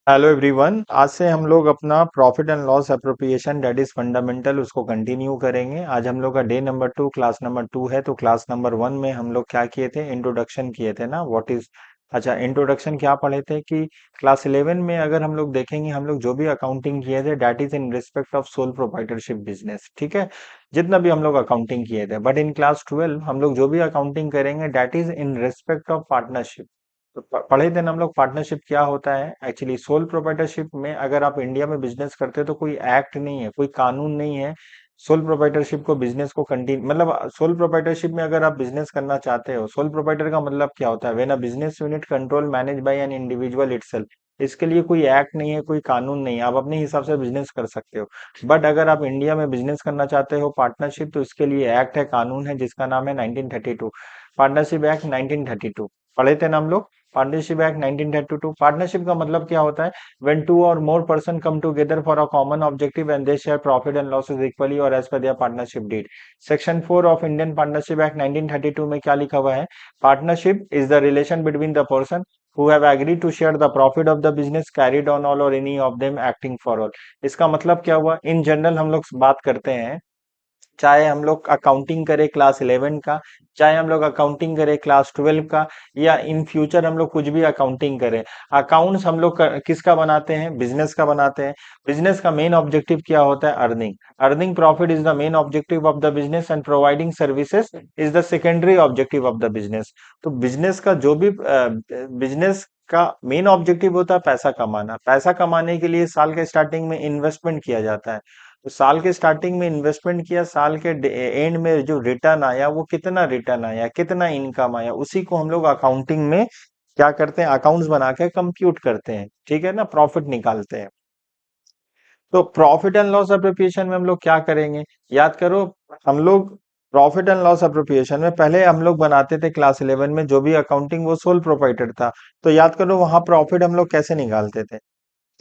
Hello everyone. आज से हम लोग अपना profit and loss appropriation that is fundamental उसको कंटिन्यू करेंगे। आज हम लोग का डे नंबर 2 क्लास नंबर 2 है। तो क्लास नंबर 1 में हम लोग क्या किए थे, इंट्रोडक्शन किए थे ना, व्हाट इज। अच्छा, इंट्रोडक्शन क्या पढ़े थे कि क्लास 11 में अगर हम लोग देखेंगे, हम लोग जो भी अकाउंटिंग किए थे that is in respect of sole proprietorship business, ठीक है। जितना भी हम लोग अकाउंटिंग किए थे, बट इन क्लास 12 हम लोग जो भी अकाउंटिंग करेंगे that is in respect of partnership. तो पढ़े थे ना हम लोग, पार्टनरशिप क्या होता है एक्चुअली। सोल प्रोप्राइटरशिप में अगर आप इंडिया में बिजनेस करते हो तो कोई एक्ट नहीं है, कोई कानून नहीं है सोल प्रोप्राइटरशिप को बिजनेस को कंटिन्यू, मतलब सोल प्रोप्राइटरशिप में अगर आप बिजनेस करना चाहते हो, सोल प्रोप्राइटर का मतलब क्या होता है, when a business unit control manage by an individual itself. इसके लिए कोई एक्ट नहीं है, कोई कानून नहीं है, आप अपने हिसाब से बिजनेस कर सकते हो। बट अगर आप इंडिया में बिजनेस करना चाहते हो पार्टनरशिप, तो इसके लिए एक्ट है, कानून है, जिसका नाम है 1932, पार्टनरशिप एक्ट 1932। पढ़े थे ना हम लोग पार्टनरशिप एक्ट 1932। पार्टनरशिप का मतलब क्या होता है, व्हेन टू और more person come together for a common objective and they share profit and losses equally और as per their partnership deed. Section 4 of Indian Partnership Act 1932 में क्या लिखा हुआ है, partnership is the relation between the person who have agreed to share the profit of the business carried on all or any of them acting for all। इसका मतलब क्या हुआ, in general हम लोग बात करते हैं, चाहे हम लोग अकाउंटिंग करें क्लास 11 का, चाहे हम लोग अकाउंटिंग करें क्लास 12 का, या इन फ्यूचर हम लोग कुछ भी अकाउंटिंग करें, अकाउंट्स हम लोग किसका बनाते हैं, बिजनेस का बनाते हैं। बिजनेस का मेन ऑब्जेक्टिव क्या होता है, earning. Earning profit is the main objective of the business and providing services is the secondary objective of the business. तो बिजनेस का जो भी बिजनेस का मेन ऑब्जेक्टिव होता है पैसा कमाना। पैसा कमाने के लिए साल के स्टार्टिंग में इन्वेस्टमेंट किया जाता है। तो साल के स्टार्टिंग में इन्वेस्टमेंट किया, साल के एंड में जो रिटर्न आया, वो कितना रिटर्न आया, कितना इनकम आया, उसी को हम लोग अकाउंटिंग में क्या करते हैं, अकाउंट्स बना के कंप्यूट करते हैं, ठीक है ना, प्रॉफिट निकालते हैं। तो प्रॉफिट एंड लॉस एप्रोप्रिएशन में हम लोग क्या करेंगे, याद करो। हम लोग प्रॉफिट एंड लॉस एप्रोप्रिएशन में पहले हम लोग बनाते थे क्लास 11 में, जो भी अकाउंटिंग वो सोल प्रोप्राइटर था। तो याद करो वहां प्रॉफिट हम लोग कैसे निकालते थे।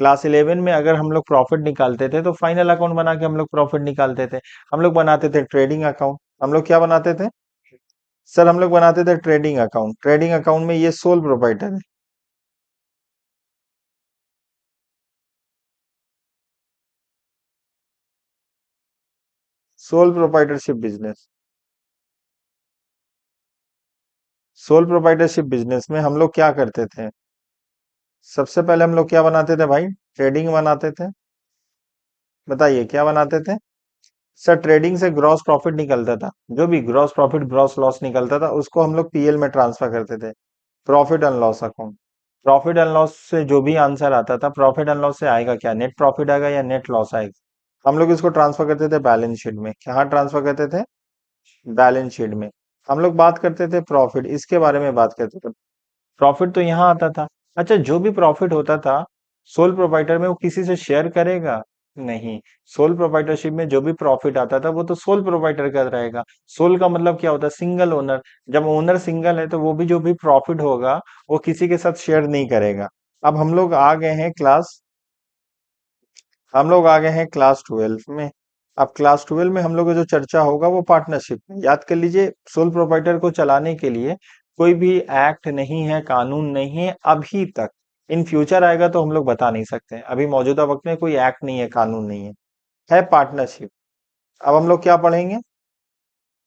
क्लास 11 में अगर हम लोग प्रॉफिट निकालते थे तो फाइनल अकाउंट बना के हम लोग प्रॉफिट निकालते थे। हम लोग बनाते थे ट्रेडिंग अकाउंट। हम लोग क्या बनाते थे सर, हम लोग बनाते थे ट्रेडिंग अकाउंट। ट्रेडिंग अकाउंट में ये सोल प्रोप्राइटर है, sole proprietorship business. Sole proprietorship business में हम लोग क्या करते थे, सबसे पहले हम लोग क्या बनाते थे भाई, ट्रेडिंग बनाते थे। बताइए क्या बनाते थे सर, ट्रेडिंग से ग्रॉस प्रॉफिट निकलता था, जो भी ग्रॉस प्रॉफिट ग्रॉस लॉस निकलता था उसको हम लोग पीएल में ट्रांसफर करते थे, profit and loss account. Profit and loss से जो भी आंसर आता था, प्रॉफिट एंड लॉस से आएगा क्या, नेट प्रॉफिट आएगा या नेट लॉस आएगा। हम लोग इसको ट्रांसफर करते थे बैलेंस शीट में। कहाँ ट्रांसफर करते थे, बैलेंस शीट में। हम लोग बात करते थे प्रॉफिट, इसके बारे में बात करते थे। प्रॉफिट तो यहाँ आता था। अच्छा, जो भी प्रॉफिट होता था सोल प्रोप्राइटर में, वो किसी से शेयर करेगा नहीं। सोल प्रोप्राइटरशिप में जो भी प्रॉफिट आता था वो तो सोल प्रोप्राइटर का रहेगा। सोल का मतलब क्या होता है, सिंगल ओनर। जब ओनर सिंगल है तो वो भी जो भी प्रॉफिट होगा वो किसी के साथ शेयर नहीं करेगा। अब हम लोग आ गए हैं क्लास 12 में। अब क्लास 12 में हम लोग का जो चर्चा होगा वो पार्टनरशिप में। याद कर लीजिए, सोल प्रोप्राइटर को चलाने के लिए कोई भी एक्ट नहीं है, कानून नहीं है अभी तक। इन फ्यूचर आएगा तो हम लोग बता नहीं सकते हैं। अभी मौजूदा वक्त में कोई एक्ट नहीं है, कानून नहीं है पार्टनरशिप। अब हम लोग क्या पढ़ेंगे,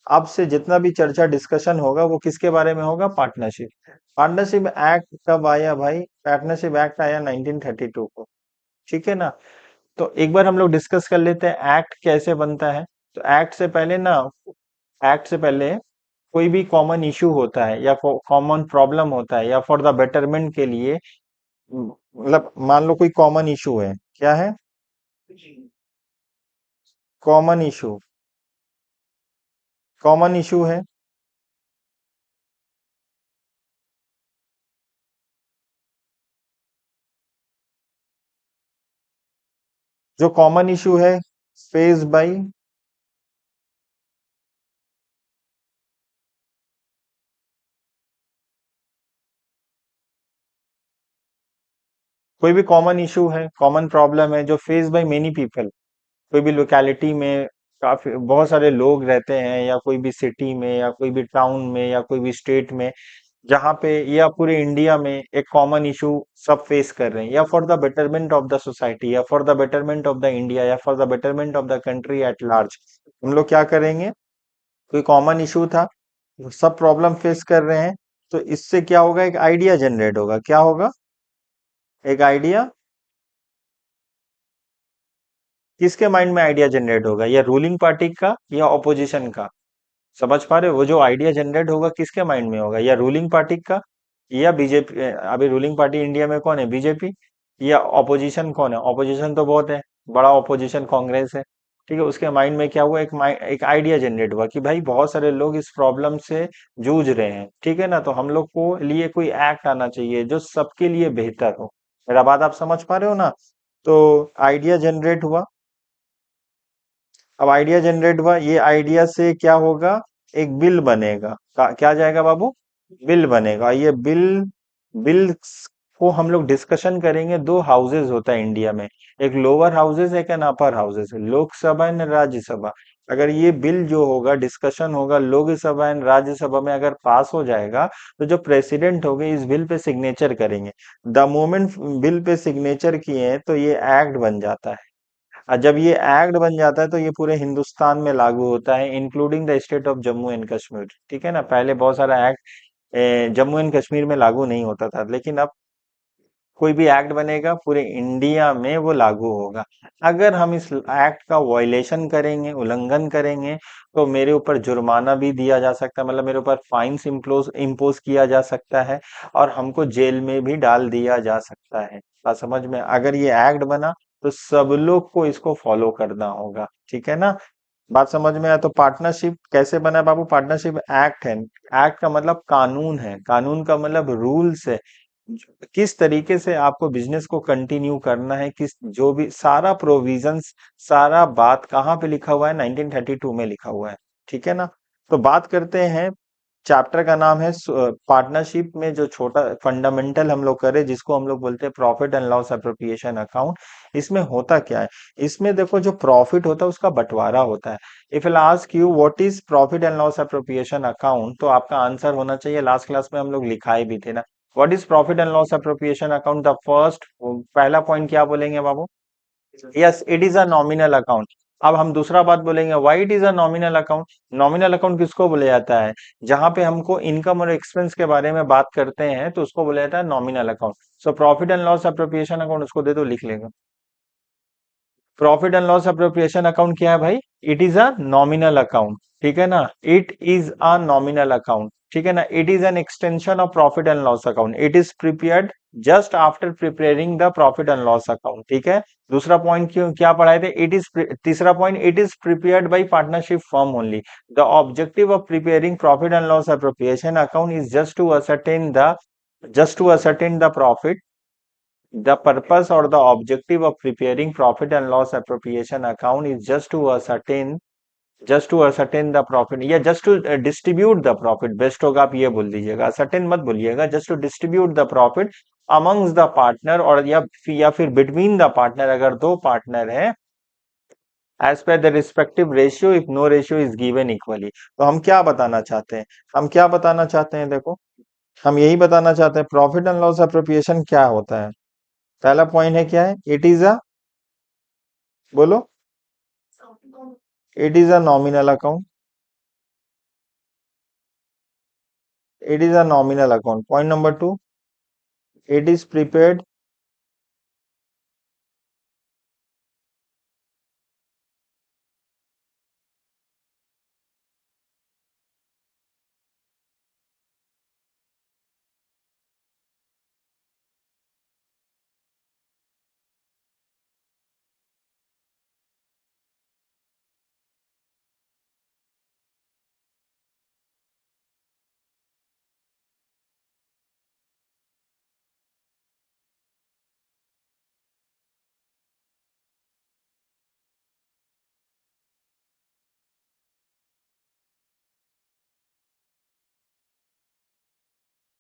अब से जितना भी चर्चा डिस्कशन होगा वो किसके बारे में होगा, पार्टनरशिप। पार्टनरशिप एक्ट कब आया भाई, पार्टनरशिप एक्ट आया 1932 को, ठीक है ना। तो एक बार हम लोग डिस्कस कर लेते हैं एक्ट कैसे बनता है। तो एक्ट से पहले कोई भी कॉमन इशू होता है या कॉमन प्रॉब्लम होता है या फॉर द बेटरमेंट के लिए, मतलब मान लो कोई कॉमन इशू है, क्या है, कॉमन इशू। कॉमन इशू है, जो कॉमन इशू है फेस बाय, कोई भी कॉमन इशू है, कॉमन प्रॉब्लम है जो फेस बाय मेनी पीपल। कोई भी लोकेलिटी में काफी बहुत सारे लोग रहते हैं, या कोई भी सिटी में या कोई भी टाउन में या कोई भी स्टेट में, जहाँ पे या पूरे इंडिया में एक कॉमन इशू सब फेस कर रहे हैं, या for the betterment of the society, या for the betterment of the India, या for the betterment of the country at large, हम लोग क्या करेंगे? कोई कॉमन इशू था, सब प्रॉब्लम फेस कर रहे हैं, तो इससे क्या होगा? एक आइडिया जनरेट होगा। क्या होगा? एक आइडिया। किसके माइंड में आइडिया जनरेट होगा? या रूलिंग पार्टी का या ऑपोजिशन का? समझ पा रहे हो? वो जो आइडिया जनरेट होगा किसके माइंड में होगा? या रूलिंग पार्टी का या बीजेपी। अभी रूलिंग पार्टी इंडिया में कौन है? बीजेपी। या ऑपोजिशन कौन है? ऑपोजिशन तो बहुत है, बड़ा ऑपोजिशन कांग्रेस है। ठीक है, उसके माइंड में क्या हुआ? एक आइडिया जनरेट हुआ कि भाई बहुत सारे लोग इस प्रॉब्लम से जूझ रहे हैं, ठीक है ना, तो हम लोग को लिए कोई एक्ट आना चाहिए जो सबके लिए बेहतर हो। मेरा बात आप समझ पा रहे हो ना? तो आइडिया जनरेट हुआ। अब आइडिया जनरेट हुआ, ये आइडिया से क्या होगा? एक बिल बनेगा। क्या जाएगा बाबू? बिल बनेगा। ये बिल बिल को हम लोग डिस्कशन करेंगे। दो हाउसेज होता है इंडिया में, एक लोअर हाउसेज, एक an upper houses, Lok Sabha and Rajya Sabha. अगर ये बिल जो होगा डिस्कशन होगा लोकसभा एंड राज्यसभा में, अगर पास हो जाएगा तो जो प्रेसिडेंट होंगे इस बिल पे सिग्नेचर करेंगे। The moment bill pay signature किए हैं तो ये एक्ट बन जाता है। और जब ये एक्ट बन जाता है तो ये पूरे हिंदुस्तान में लागू होता है, including the state of Jammu and Kashmir. ठीक है ना? पहले बहुत सारा एक्ट जम्मू एंड कश्मीर में लागू नहीं होता था, लेकिन अब कोई भी एक्ट बनेगा पूरे इंडिया में वो लागू होगा। अगर हम इस एक्ट का वायलेशन करेंगे, उल्लंघन करेंगे, तो मेरे ऊपर जुर्माना भी दिया जा सकता है, मतलब मेरे ऊपर फाइन्स इम्पोज इम्पोज किया जा सकता है, और हमको जेल में भी डाल दिया जा सकता है। बात समझ में? अगर ये एक्ट बना तो सब लोग को इसको फॉलो करना होगा। ठीक है ना? बात समझ में आया? तो पार्टनरशिप कैसे बना है बाबू? पार्टनरशिप एक्ट है। एक्ट का मतलब कानून है, कानून का मतलब रूल्स है। किस तरीके से आपको बिजनेस को कंटिन्यू करना है, किस जो भी सारा प्रोविजंस, सारा बात कहाँ पे लिखा हुआ है? 1932 में लिखा हुआ है। ठीक है ना? तो बात करते हैं, चैप्टर का नाम है पार्टनरशिप में जो छोटा फंडामेंटल हम लोग करें, जिसको हम लोग बोलते हैं profit and loss appropriation account. इसमें होता क्या है? इसमें देखो, जो प्रॉफिट होता है उसका बंटवारा होता है। If I ask you what is profit and loss appropriation account, तो आपका आंसर होना चाहिए, लास्ट क्लास में हम लोग लिखाए भी थे ना, what is profit and loss appropriation account. The first, पहला पॉइंट क्या बोलेंगे बाबू? Yes, it is a nominal account. अब हम दूसरा बात बोलेंगे, why it is a nominal account. Nominal account किसको बोला जाता है? जहां पे हमको इनकम और एक्सपेंस के बारे में बात करते हैं तो उसको बोला जाता है nominal account. So profit and loss appropriation account उसको दे दो, लिख लेगा। Profit and loss appropriation account क्या है भाई? It is a nominal account. ठीक है ना? It is a nominal account. ठीक है ना? It is an extension of profit and loss account. It is prepared just after preparing the profit and loss account. ठीक है? दूसरा पॉइंट क्यों क्या पढ़ाए थे? इट इज, तीसरा point, it is prepared by partnership firm only. The objective of preparing profit and loss appropriation account is just to ascertain the profit. The purpose or the objective of preparing profit and loss appropriation account is just to ascertain the profit, या just to distribute the profit। Best होगा आप ये बोल दीजिएगा, ascertain मत बोलिएगा, just to distribute the profit amongst the partner, और या फिर between the partner, अगर दो पार्टनर हैं, as per the respective ratio if no ratio is given equally। तो हम क्या बताना चाहते हैं? हम क्या बताना चाहते हैं? देखो, हम यही बताना चाहते हैं प्रॉफिट एंड लॉस एप्रोप्रिएशन क्या होता है। पहला पॉइंट है क्या है? इट इज अ, बोलो, it is a nominal account। It is a nominal account। Point number two, it is prepared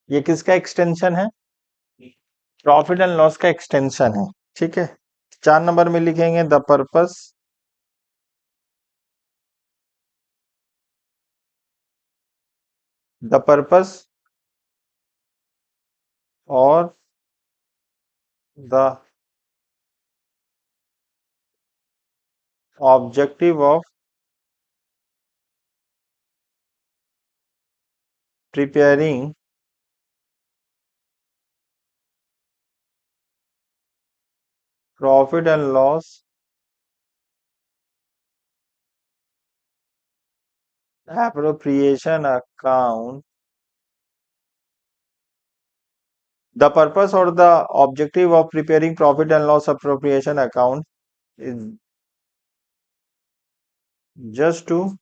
ये किसका एक्सटेंशन है? प्रॉफिट एंड लॉस का एक्सटेंशन है। ठीक है? 4 नंबर में लिखेंगे द पर्पस और the objective of preparing profit and loss appropriation account. The purpose or the objective of preparing profit and loss appropriation account is just to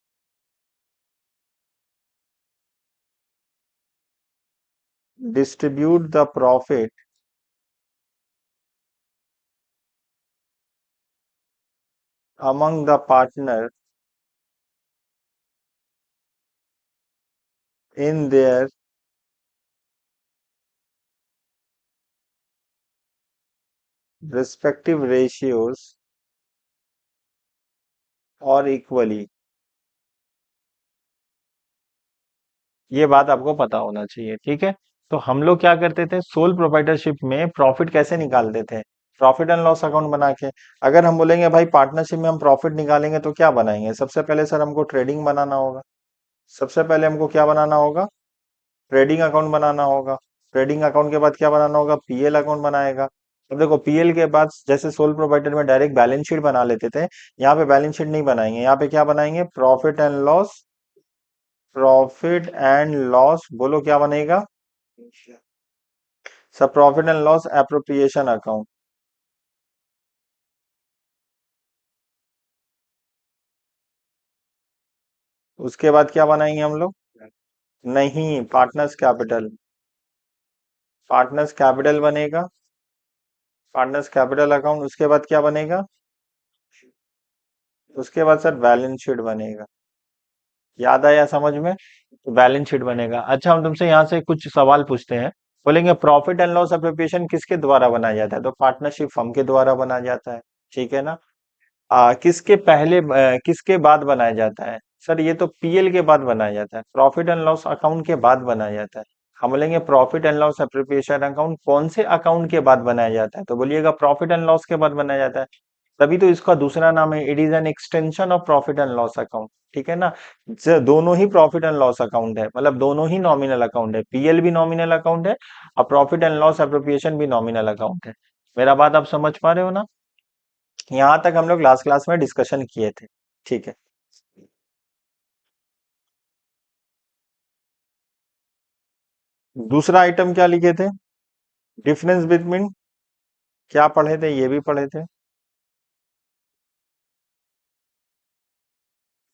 distribute the profit among the partner in their respective ratios or equally. ये बात आपको पता होना चाहिए, ठीक है। तो हम लोग क्या करते थे, सोल प्रोप्राइटरशिप में प्रॉफिट कैसे निकालते थे, प्रॉफिट एंड लॉस अकाउंट बना के। अगर हम बोलेंगे भाई पार्टनरशिप में हम प्रॉफिट निकालेंगे तो क्या बनाएंगे, सबसे पहले सर हमको ट्रेडिंग बनाना होगा। सबसे पहले हमको क्या बनाना होगा, ट्रेडिंग अकाउंट बनाना होगा। ट्रेडिंग अकाउंट के बाद क्या बनाना होगा, पीएल अकाउंट बनाएगा। अब देखो पीएल के बाद जैसे सोल प्रोप्राइटर में डायरेक्ट बैलेंस शीट बना लेते थे, यहाँ पे बैलेंस शीट नहीं बनाएंगे, यहाँ पे क्या बनाएंगे, profit and loss. Profit and loss बोलो क्या बनेगा, सब profit and loss appropriation account. उसके बाद क्या बनाएंगे हम लोग, नहीं पार्टनर्स कैपिटल, पार्टनर्स कैपिटल बनेगा, पार्टनर्स कैपिटल अकाउंट। उसके बाद क्या बनेगा, उसके बाद सर बैलेंस शीट बनेगा। याद आया समझ में, तो बैलेंस शीट बनेगा। अच्छा हम तुमसे यहाँ से कुछ सवाल पूछते हैं। बोलेंगे प्रॉफिट एंड लॉस एप्रोप्रिएशन किसके द्वारा बनाया जाता है, तो पार्टनरशिप फर्म के द्वारा बनाया जाता है, ठीक है ना। किसके पहले किसके बाद बनाया जाता है, सर ये तो पीएल के बाद बनाया जाता है, प्रॉफिट एंड लॉस अकाउंट के बाद बनाया जाता है। हम बोलेंगे profit and loss appropriation account कौन से अकाउंट के बाद बनाया जाता है, तो बोलिएगा प्रॉफिट एंड लॉस के बाद बनाया जाता है। तभी तो इसका दूसरा नाम है, it is an extension of profit and loss account, ठीक है ना। दोनों ही प्रॉफिट एंड लॉस अकाउंट है, मतलब दोनों ही नॉमिनल अकाउंट है, पीएल भी नॉमिनल अकाउंट है और प्रॉफिट एंड लॉस एप्रोप्रिएशन भी नॉमिनल अकाउंट है। मेरा बात आप समझ पा रहे हो ना, यहाँ तक हम लोग लास्ट क्लास में डिस्कशन किए थे, ठीक है। दूसरा आइटम क्या लिखे थे, डिफरेंस बिटवीन, क्या पढ़े थे, ये भी पढ़े थे,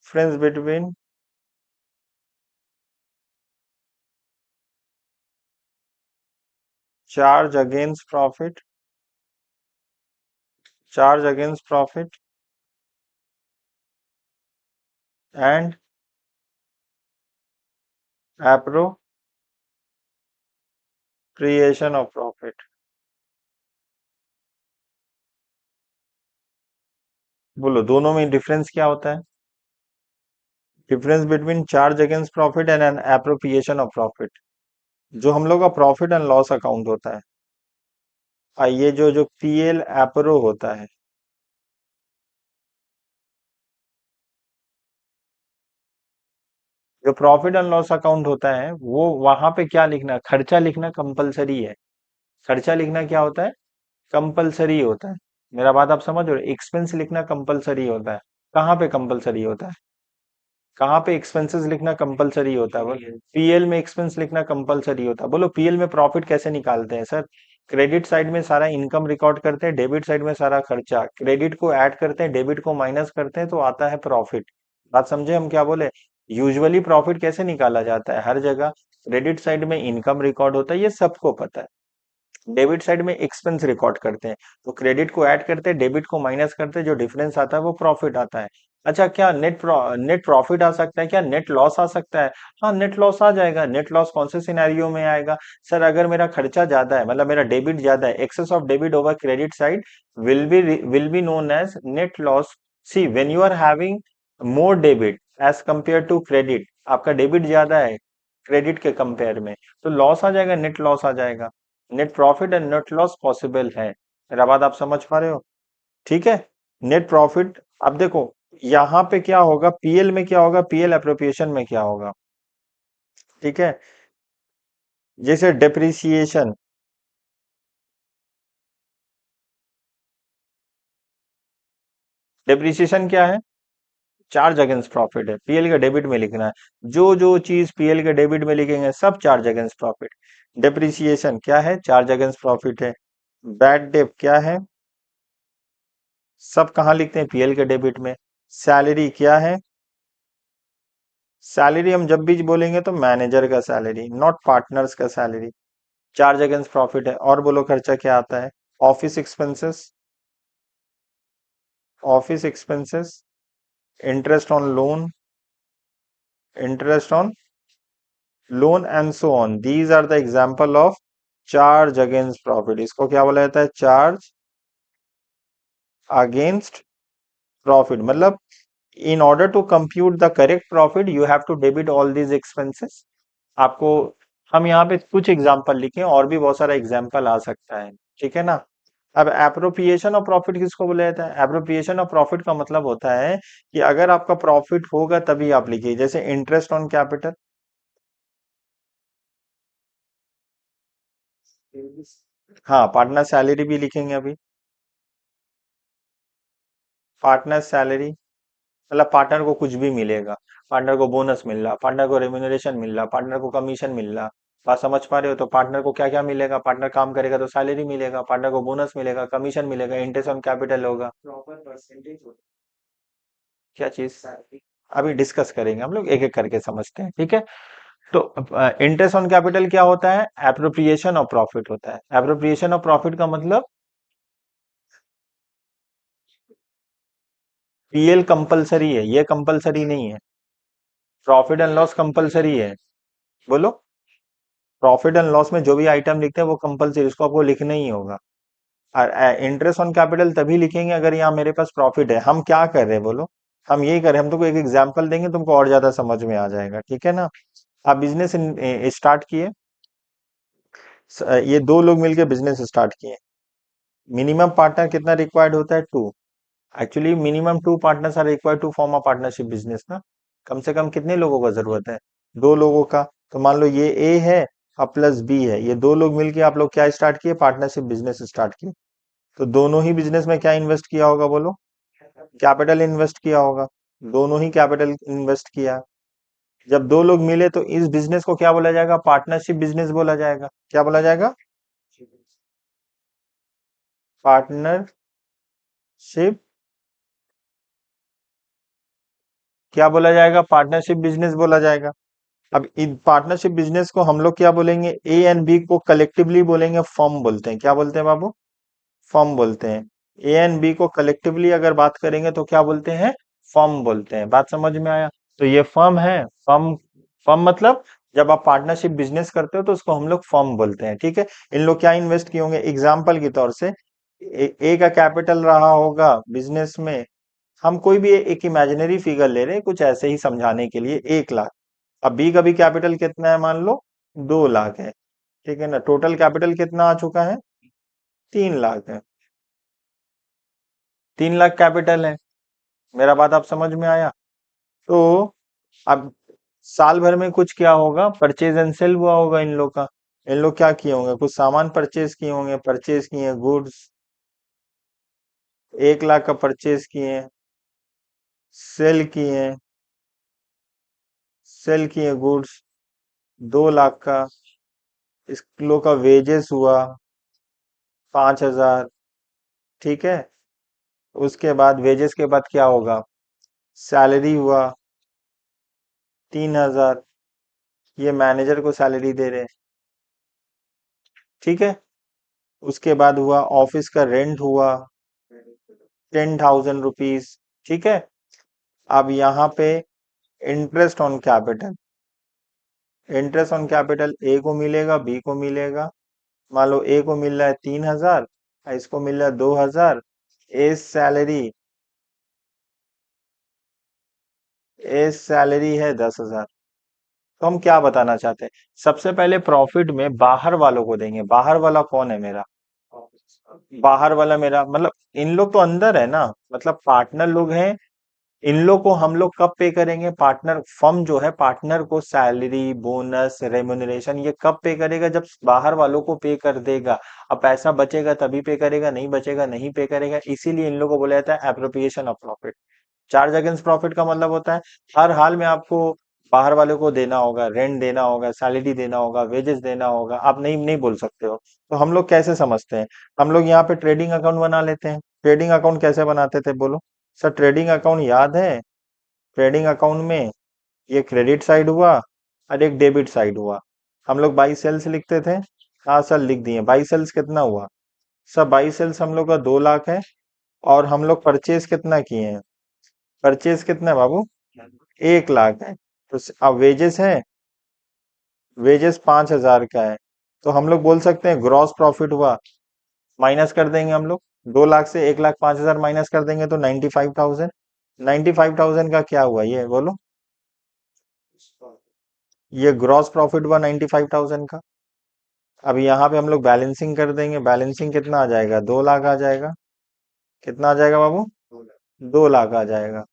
difference between charge against profit, charge against profit and appropriation of profit. बोलो दोनों में डिफरेंस क्या होता है, difference between charge against profit and an appropriation of profit. जो हम लोग का प्रॉफिट एंड लॉस अकाउंट होता है, ये जो जो पीएल एप्रो होता है, जो प्रॉफिट एंड लॉस अकाउंट होता है वो वहां पे क्या लिखना, खर्चा लिखना कंपलसरी है। खर्चा लिखना क्या होता है, कंपलसरी होता है। मेरा बात आप समझ रहे हो, एक्सपेंस लिखना कंपलसरी होता है। कहाँ पे कंपलसरी होता है, कहाँ पे एक्सपेंसेस लिखना कंपलसरी होता है, बोलो पीएल में एक्सपेंस लिखना कंपलसरी होता है। बोलो पीएल में प्रॉफिट कैसे निकालते हैं सर, क्रेडिट साइड में सारा इनकम रिकॉर्ड करते हैं, डेबिट साइड में सारा खर्चा, क्रेडिट को ऐड करते हैं, डेबिट को माइनस करते हैं, तो आता है प्रॉफिट। बात समझे हम क्या बोले, यूजुअली प्रॉफिट कैसे निकाला जाता है, हर जगह क्रेडिट साइड में इनकम रिकॉर्ड होता है, ये सबको पता है। डेबिट साइड में एक्सपेंस रिकॉर्ड करते हैं, तो क्रेडिट को ऐड करते हैं, डेबिट को माइनस करते हैं, जो डिफरेंस आता है वो प्रॉफिट आता है। अच्छा क्या नेट प्रॉफिट आ सकता है, क्या नेट लॉस आ सकता है, हाँ नेट लॉस आ जाएगा। नेट लॉस कौन से सिनेरियो में आएगा, सर अगर मेरा खर्चा ज्यादा है, मतलब मेरा डेबिट ज्यादा है, excess of debit over credit side will be known as net loss. See when you are having more debit as compare to credit, आपका डेबिट ज्यादा है क्रेडिट के कंपेयर में, तो लॉस आ जाएगा, नेट लॉस आ जाएगा। Net profit and net loss possible है। मेरा बात आप समझ पा रहे हो? ठीक है। नेट प्रॉफिट, अब देखो यहाँ पे क्या होगा, पीएल में क्या होगा, पीएल एप्रोप्रिएशन में क्या होगा। ठीक है। जैसे डेप्रिसिएशन, डेप्रिसिएशन क्या है, चार्ज अगेंस्ट प्रॉफिट है, पीएल के डेबिट में लिखना है। जो जो चीज पीएल के डेबिट में लिखेंगे सब चार्ज अगेंस्ट प्रॉफिट। डेप्रिसिएशन क्या है, चार्ज अगेंस्ट प्रॉफिट है। बैड डेप क्या है, सब कहाँ लिखते हैं, पीएल के डेबिट में। सैलरी क्या है, सैलरी हम जब भी बोलेंगे तो मैनेजर का सैलरी, नॉट पार्टनर्स का सैलरी। चार्ज अगेंस्ट प्रॉफिट है। और बोलो खर्चा क्या आता है, office expenses, office expenses, interest on loan, interest on loan and so on, these are the example of charge against profit. इसको क्या बोला जाता है, चार्ज अगेंस्ट प्रॉफिट। मतलब in order to compute the correct profit you have to debit all these expenses. आपको, हम यहाँ पे कुछ एग्जांपल लिखे और भी बहुत सारा एग्जांपल आ सकता है। ठीक है ना। अब एप्रोप्रिएशन ऑफ प्रॉफिट किसको बोला जाता है, एप्रोप्रिएशन ऑफ प्रॉफिट का मतलब होता है कि अगर आपका प्रॉफिट होगा तभी आप लिखिए। जैसे इंटरेस्ट ऑन कैपिटल, हाँ पार्टनर सैलरी भी लिखेंगे अभी। पार्टनर सैलरी मतलब पार्टनर को कुछ भी मिलेगा, पार्टनर को बोनस मिल रहा, पार्टनर को रेम्यूनरेशन मिल रहा, पार्टनर को कमीशन मिल रहा। बात समझ पा रहे हो? तो पार्टनर को क्या क्या मिलेगा, पार्टनर काम करेगा तो सैलरी मिलेगा, पार्टनर को बोनस मिलेगा, कमीशन मिलेगा, इंटरेस्ट ऑन कैपिटल होगा। क्या चीज, अभी डिस्कस करेंगे हम लोग, एक एक करके समझते हैं। ठीक है। तो इंटरेस्ट ऑन कैपिटल क्या होता है, एप्रोप्रिएशन ऑफ प्रॉफिट होता है। एप्रोप्रिएशन ऑफ प्रॉफिट का मतलब पीएल कंपलसरी है, ये कंपलसरी नहीं है। प्रॉफिट एंड लॉस कंपलसरी है। बोलो, प्रॉफिट एंड लॉस में जो भी आइटम लिखते हैं वो कंपलसरी, उसको आपको लिखना ही होगा। और इंटरेस्ट ऑन कैपिटल तभी लिखेंगे अगर यहाँ मेरे पास प्रॉफिट है। हम क्या कर रहे हैं बोलो, हम यही कर रहे हैं, हम तुमको एक एग्जांपल देंगे, तुमको और ज्यादा समझ में आ जाएगा। ठीक है ना। आप बिजनेस स्टार्ट किए, ये दो लोग मिलकर बिजनेस स्टार्ट किए। मिनिमम पार्टनर कितना रिक्वायर्ड होता है, two. Actually minimum two partners are required to form a partnership business ना। कम से कम कितने लोगों का जरूरत है, दो लोगों का। तो मान लो ये ए है और प्लस बी है, ये दो लोग मिलके आप लोग क्या स्टार्ट किए, पार्टनरशिप बिजनेस स्टार्ट किए। तो दोनों ही बिजनेस में क्या इन्वेस्ट किया होगा बोलो, कैपिटल इन्वेस्ट किया होगा। दोनों ही कैपिटल इन्वेस्ट किया। जब दो लोग मिले तो इस बिजनेस को क्या बोला जाएगा, पार्टनरशिप बिजनेस बोला जाएगा। क्या बोला जाएगा, पार्टनरशिप। क्या बोला जाएगा, पार्टनरशिप बिजनेस बोला जाएगा। अब इन पार्टनरशिप बिजनेस को हम लोग क्या बोलेंगे, ए एंड बी को कलेक्टिवली बोलेंगे, फर्म बोलते हैं। क्या बोलते हैं बाबू, फर्म बोलते हैं। ए एंड बी को कलेक्टिवली अगर बात करेंगे तो क्या बोलते हैं, फर्म बोलते हैं। बात समझ में आया? तो ये फर्म है। फर्म, फर्म मतलब जब आप पार्टनरशिप बिजनेस करते हो तो उसको हम लोग फर्म बोलते हैं। ठीक है। इन लोग क्या इन्वेस्ट किए होंगे, एग्जाम्पल के तौर से ए का कैपिटल रहा होगा बिजनेस में, हम कोई भी एक इमेजिनरी फिगर ले रहे हैं कुछ ऐसे ही समझाने के लिए, 1 लाख। अब बी का भी कैपिटल कितना है, मान लो 2 लाख है। ठीक है ना। टोटल कैपिटल कितना आ चुका है, 3 लाख है। 3 लाख कैपिटल है। मेरा बात आप समझ में आया? तो अब साल भर में कुछ क्या होगा, परचेज एंड सेल हुआ होगा इन लोग का। इन लोग क्या किए होंगे, कुछ सामान परचेज किए होंगे, परचेज किए गुड्स, 1 लाख का परचेज किए, सेल किए, सेल किए गुड्स 2 लाख का। इस लोग का वेजेस हुआ 5,000। ठीक है। उसके बाद वेजेस के बाद क्या होगा, सैलरी हुआ 3,000, ये मैनेजर को सैलरी दे रहे हैं। ठीक है। उसके बाद हुआ ऑफिस का रेंट हुआ 10,000 रुपीज। ठीक है। अब यहाँ पे interest on capital, interest on capital ए को मिलेगा, बी को मिलेगा। मान लो ए को मिल रहा है 3,000, इसको मिल रहा है 2,000। ए सैलरी, ए सैलरी है 10,000। तो हम क्या बताना चाहते हैं? सबसे पहले प्रॉफिट में बाहर वालों को देंगे। बाहर वाला कौन है मेरा? बाहर वाला मेरा मतलब इन लोग तो अंदर है ना, मतलब पार्टनर लोग हैं। इन लोग को हम लोग कब पे करेंगे? पार्टनर फर्म जो है पार्टनर को सैलरी बोनस रेम्युनरेशन ये कब पे करेगा? जब बाहर वालों को पे कर देगा। अब पैसा बचेगा तभी पे करेगा, नहीं बचेगा नहीं पे करेगा। इसीलिए इन लोगों को बोला जाता है appropriation of profit. Charge against profit का मतलब होता है हर हाल में आपको बाहर वाले को देना होगा, रेंट देना होगा, सैलरी देना होगा, वेजेस देना होगा। आप नहीं नहीं बोल सकते हो। तो हम लोग कैसे समझते हैं? हम लोग यहाँ पे ट्रेडिंग अकाउंट बना लेते हैं। ट्रेडिंग अकाउंट कैसे बनाते थे बोलो? सर ट्रेडिंग अकाउंट याद है? ट्रेडिंग अकाउंट में ये क्रेडिट साइड हुआ और एक डेबिट साइड हुआ। हम लोग बाई सेल्स लिखते थे। हाँ सर लिख दिए। बाई सेल्स कितना हुआ? सर बाई सेल्स हम लोग का 2 लाख है। और हम लोग परचेज कितना किए हैं? परचेज कितना है बाबू? 1 लाख है। तो अब वेजेस है, वेजेस 5,000 का है। तो हम लोग बोल सकते हैं ग्रॉस प्रॉफिट हुआ। माइनस कर देंगे हम लोग। 2 लाख से 1,05,000 माइनस कर देंगे तो 95,000। 95,000 का क्या हुआ ये बोलो? ये ग्रॉस प्रॉफिट हुआ 95,000 का। अब यहाँ पे हम लोग बैलेंसिंग कर देंगे। बैलेंसिंग कितना आ जाएगा? 2 लाख आ जाएगा। कितना आ जाएगा बाबू? 2 लाख आ जाएगा।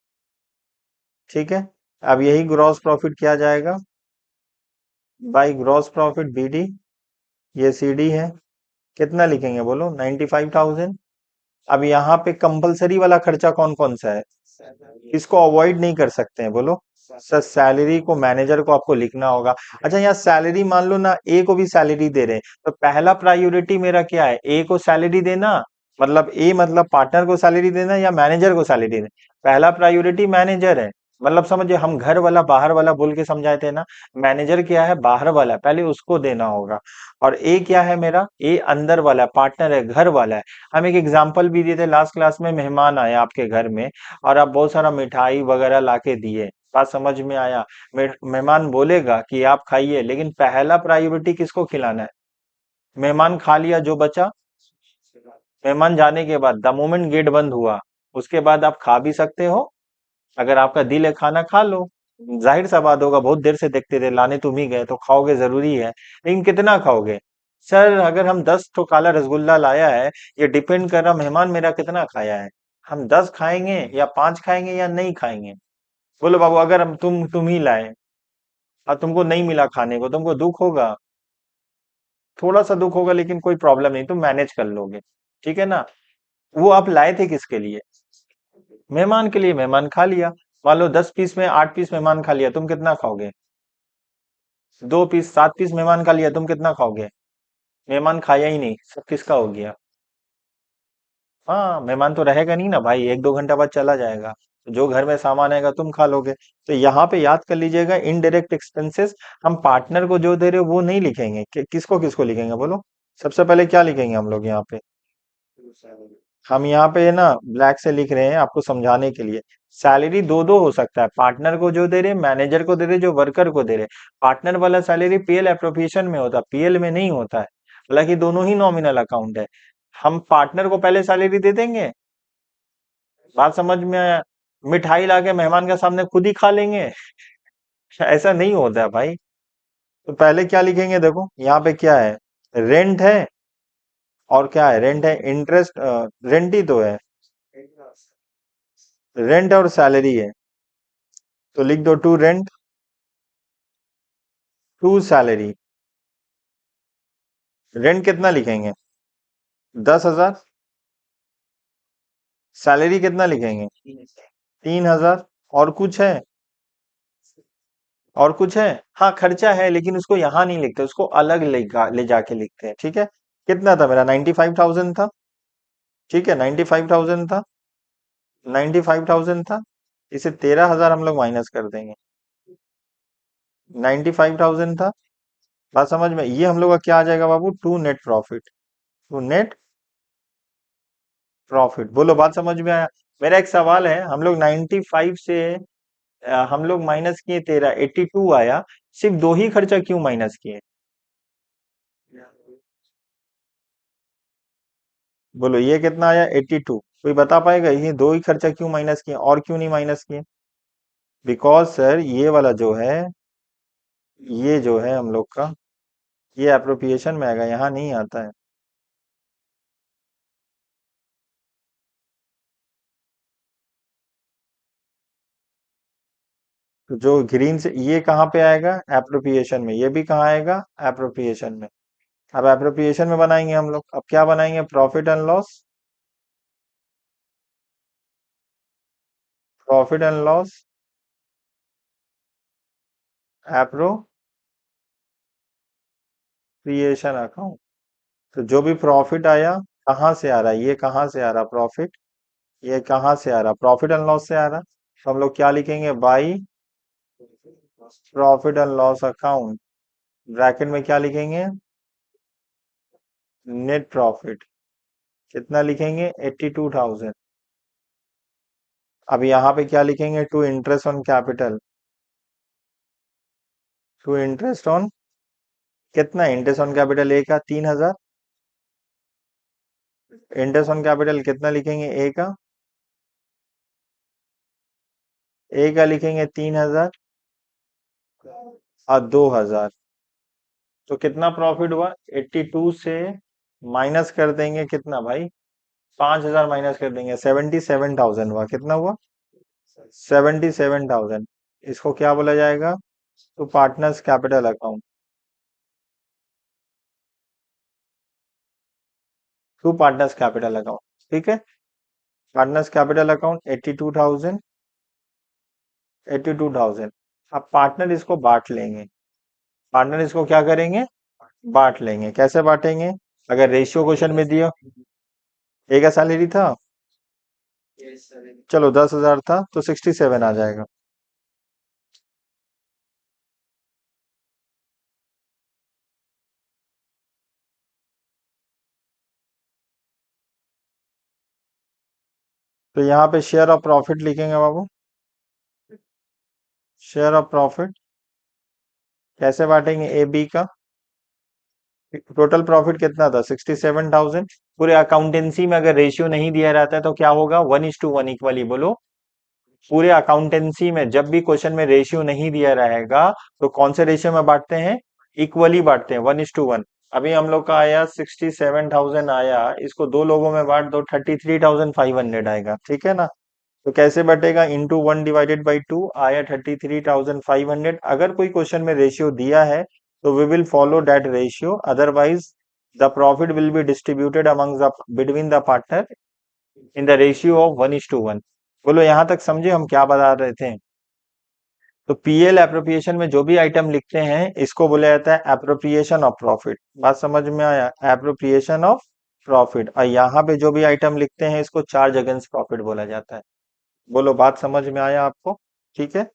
ठीक है। अब यही ग्रॉस प्रॉफिट क्या जाएगा? By gross profit BD. ये सीडी है। कितना लिखेंगे बोलो? 95,000। अब यहाँ पे कंपलसरी वाला खर्चा कौन कौन सा है? इसको अवॉइड नहीं कर सकते हैं बोलो? सर सैलरी को मैनेजर को आपको लिखना होगा। अच्छा यहाँ सैलरी मान लो ना ए को भी सैलरी दे रहे हैं तो पहला प्रायोरिटी मेरा क्या है? ए को सैलरी देना, मतलब ए मतलब पार्टनर को सैलरी देना या मैनेजर को सैलरी देना? पहला प्रायोरिटी मैनेजर है। मतलब समझिए हम घर वाला बाहर वाला बोल के समझाए थे ना। मैनेजर क्या है? बाहर वाला, पहले उसको देना होगा। और ए क्या है मेरा? ए अंदर वाला पार्टनर है, घर वाला है। हम एक एग्जांपल भी दिए थे लास्ट क्लास में। मेहमान आए आपके घर में और आप बहुत सारा मिठाई वगैरह लाके दिए। बात समझ में आया? मेहमान बोलेगा कि आप खाइए, लेकिन पहला प्रायोरिटी किसको खिलाना है? मेहमान खा लिया जो बचा, मेहमान जाने के बाद द मोमेंट गेट बंद हुआ उसके बाद आप खा भी सकते हो। अगर आपका दिल है खाना खा लो। जाहिर सा बात होगा बहुत देर से देखते थे, लाने तुम ही गए तो खाओगे जरूरी है, लेकिन कितना खाओगे? सर अगर हम 10 तो काला रसगुल्ला लाया है, ये डिपेंड कर रहा मेहमान मेरा कितना खाया है। हम 10 खाएंगे या 5 खाएंगे या नहीं खाएंगे? बोलो बाबू अगर हम तुम ही लाए और तुमको नहीं मिला खाने को, तुमको दुख होगा? थोड़ा सा दुख होगा लेकिन कोई प्रॉब्लम नहीं, तुम मैनेज कर लोगे। ठीक है ना? वो आप लाए थे किसके लिए? मेहमान के लिए। मेहमान खा लिया। मान लो 10 पीस में 8 पीस मेहमान खा लिया, तुम कितना खाओगे? 2 पीस 7 पीस मेहमान खा लिया, तुम कितना खाओगे? मेहमान खाया ही नहीं, सब किसका हो गया? हाँ मेहमान तो रहेगा नहीं ना भाई, 1-2 घंटा बाद चला जाएगा। तो जो घर में सामान आएगा तुम खा लोगे। तो यहाँ पे याद कर लीजिएगा इनडायरेक्ट एक्सपेंसेस हम पार्टनर को जो दे रहे हो वो नहीं लिखेंगे। किसको किसको लिखेंगे बोलो? सबसे पहले क्या लिखेंगे हम लोग यहाँ पे? हम यहाँ पे ना ब्लैक से लिख रहे हैं आपको समझाने के लिए। सैलरी दो दो हो सकता है, पार्टनर को जो दे रहे, मैनेजर को दे रहे, जो वर्कर को दे रहे। पार्टनर वाला सैलरी पीएल एप्रोप्रिएशन में होता है, पीएल में नहीं होता है। हालांकि दोनों ही नॉमिनल अकाउंट है। हम पार्टनर को पहले सैलरी दे देंगे। बात समझ में आया? मिठाई लाके मेहमान के सामने खुद ही खा लेंगे? ऐसा नहीं होता है भाई। तो पहले क्या लिखेंगे देखो यहाँ पे क्या है? रेंट है। और क्या है? रेंट है, इंटरेस्ट, रेंट ही तो है। रेंट और सैलरी है। तो लिख दो to rent to salary. Rent कितना लिखेंगे? 10,000। सैलरी कितना लिखेंगे? 3,000। और कुछ है? और कुछ है? हाँ खर्चा है लेकिन उसको यहाँ नहीं लिखते, उसको अलग ले जाके लिखते हैं। ठीक है। कितना था मेरा? 95,000 था। ठीक है 95,000 था। 95,000 था। इसे 13,000 हम लोग माइनस कर देंगे। 95,000 था। बात समझ में? ये हम लोग का क्या आ जाएगा बाबू? To net profit. To net profit. बोलो बात समझ में आया? मेरा एक सवाल है, हम लोग 95 से हम लोग माइनस किए 13, 82 आया। सिर्फ दो ही खर्चा क्यों माइनस किए? बोलो ये कितना आया? 82। कोई बता पाएगा ये दो ही खर्चा क्यों माइनस किए और क्यों नहीं माइनस किए? बिकॉज सर ये वाला जो है ये जो है हम लोग का, ये एप्रोप्रिएशन में आएगा, यहाँ नहीं आता है। तो जो ग्रीन से ये कहाँ पे आएगा, एप्रोप्रिएशन में, ये भी कहाँ आएगा, एप्रोप्रिएशन में। अब एप्रोप्रिएशन में बनाएंगे हम लोग, अब क्या बनाएंगे, profit and loss, profit and loss appropriation account. तो जो भी प्रॉफिट आया, कहाँ से आ रहा है, ये कहाँ से आ रहा प्रॉफिट, ये कहाँ से आ रहा, प्रॉफिट एंड लॉस से आ रहा। तो हम लोग क्या लिखेंगे, by profit and loss account, bracket में क्या लिखेंगे, नेट प्रॉफिट, कितना लिखेंगे, 82,000। अब यहाँ पे क्या लिखेंगे, to interest on capital, to interest on, कितना इंटरेस्ट ऑन कैपिटल, ए का 3,000, इंटरेस्ट ऑन कैपिटल कितना लिखेंगे, ए का, ए का लिखेंगे 3,000 और 2,000। तो कितना प्रॉफिट हुआ, 82 से माइनस कर देंगे कितना भाई, 5,000 माइनस कर देंगे, 77,000 हुआ, कितना हुआ, 77,000। इसको क्या बोला जाएगा, तो partners capital account, to partners capital account, ठीक है। Partners capital account 82,000, 82,000। अब पार्टनर इसको बांट लेंगे, पार्टनर इसको क्या करेंगे, बांट लेंगे, कैसे बांटेंगे, अगर रेशियो क्वेश्चन में दिया, ए का सैलरी था, चलो 10,000 था तो 67 आ जाएगा। तो यहाँ पे शेयर ऑफ प्रॉफिट लिखेंगे बाबू, शेयर ऑफ प्रॉफिट कैसे बांटेंगे, ए बी का, टोटल प्रॉफिट कितना था, 67,000। पूरे अकाउंटेंसी में अगर रेशियो नहीं दिया रहता है तो क्या होगा, 1:1 इक्वली, बोलो। पूरे अकाउंटेंसी में जब भी क्वेश्चन में रेशियो नहीं दिया रहेगा तो कौन से रेशियो में बांटते हैं, इक्वली बांटते हैं, 1:1। अभी हम लोग का आया 67,000 आया, इसको दो लोगों में बांट दो, 33,500 आएगा, ठीक है ना। तो कैसे बटेगा, इंटू 1/2 आया 33,500। अगर कोई क्वेश्चन में रेशियो दिया है तो we will follow that ratio, otherwise the profit will be distributed among the between the partner in the ratio of 1:1। बोलो यहाँ तक समझे हम क्या बता रहे थे। तो पीएल एप्रोप्रिएशन में जो भी आइटम लिखते हैं इसको बोला जाता है एप्रोप्रिएशन ऑफ प्रॉफिट, बात समझ में आया, एप्रोप्रिएशन ऑफ प्रॉफिट। और यहाँ पे जो भी आइटम लिखते हैं इसको चार्ज अगेंस्ट प्रॉफिट बोला जाता है। बोलो बात समझ में आया आपको, ठीक है,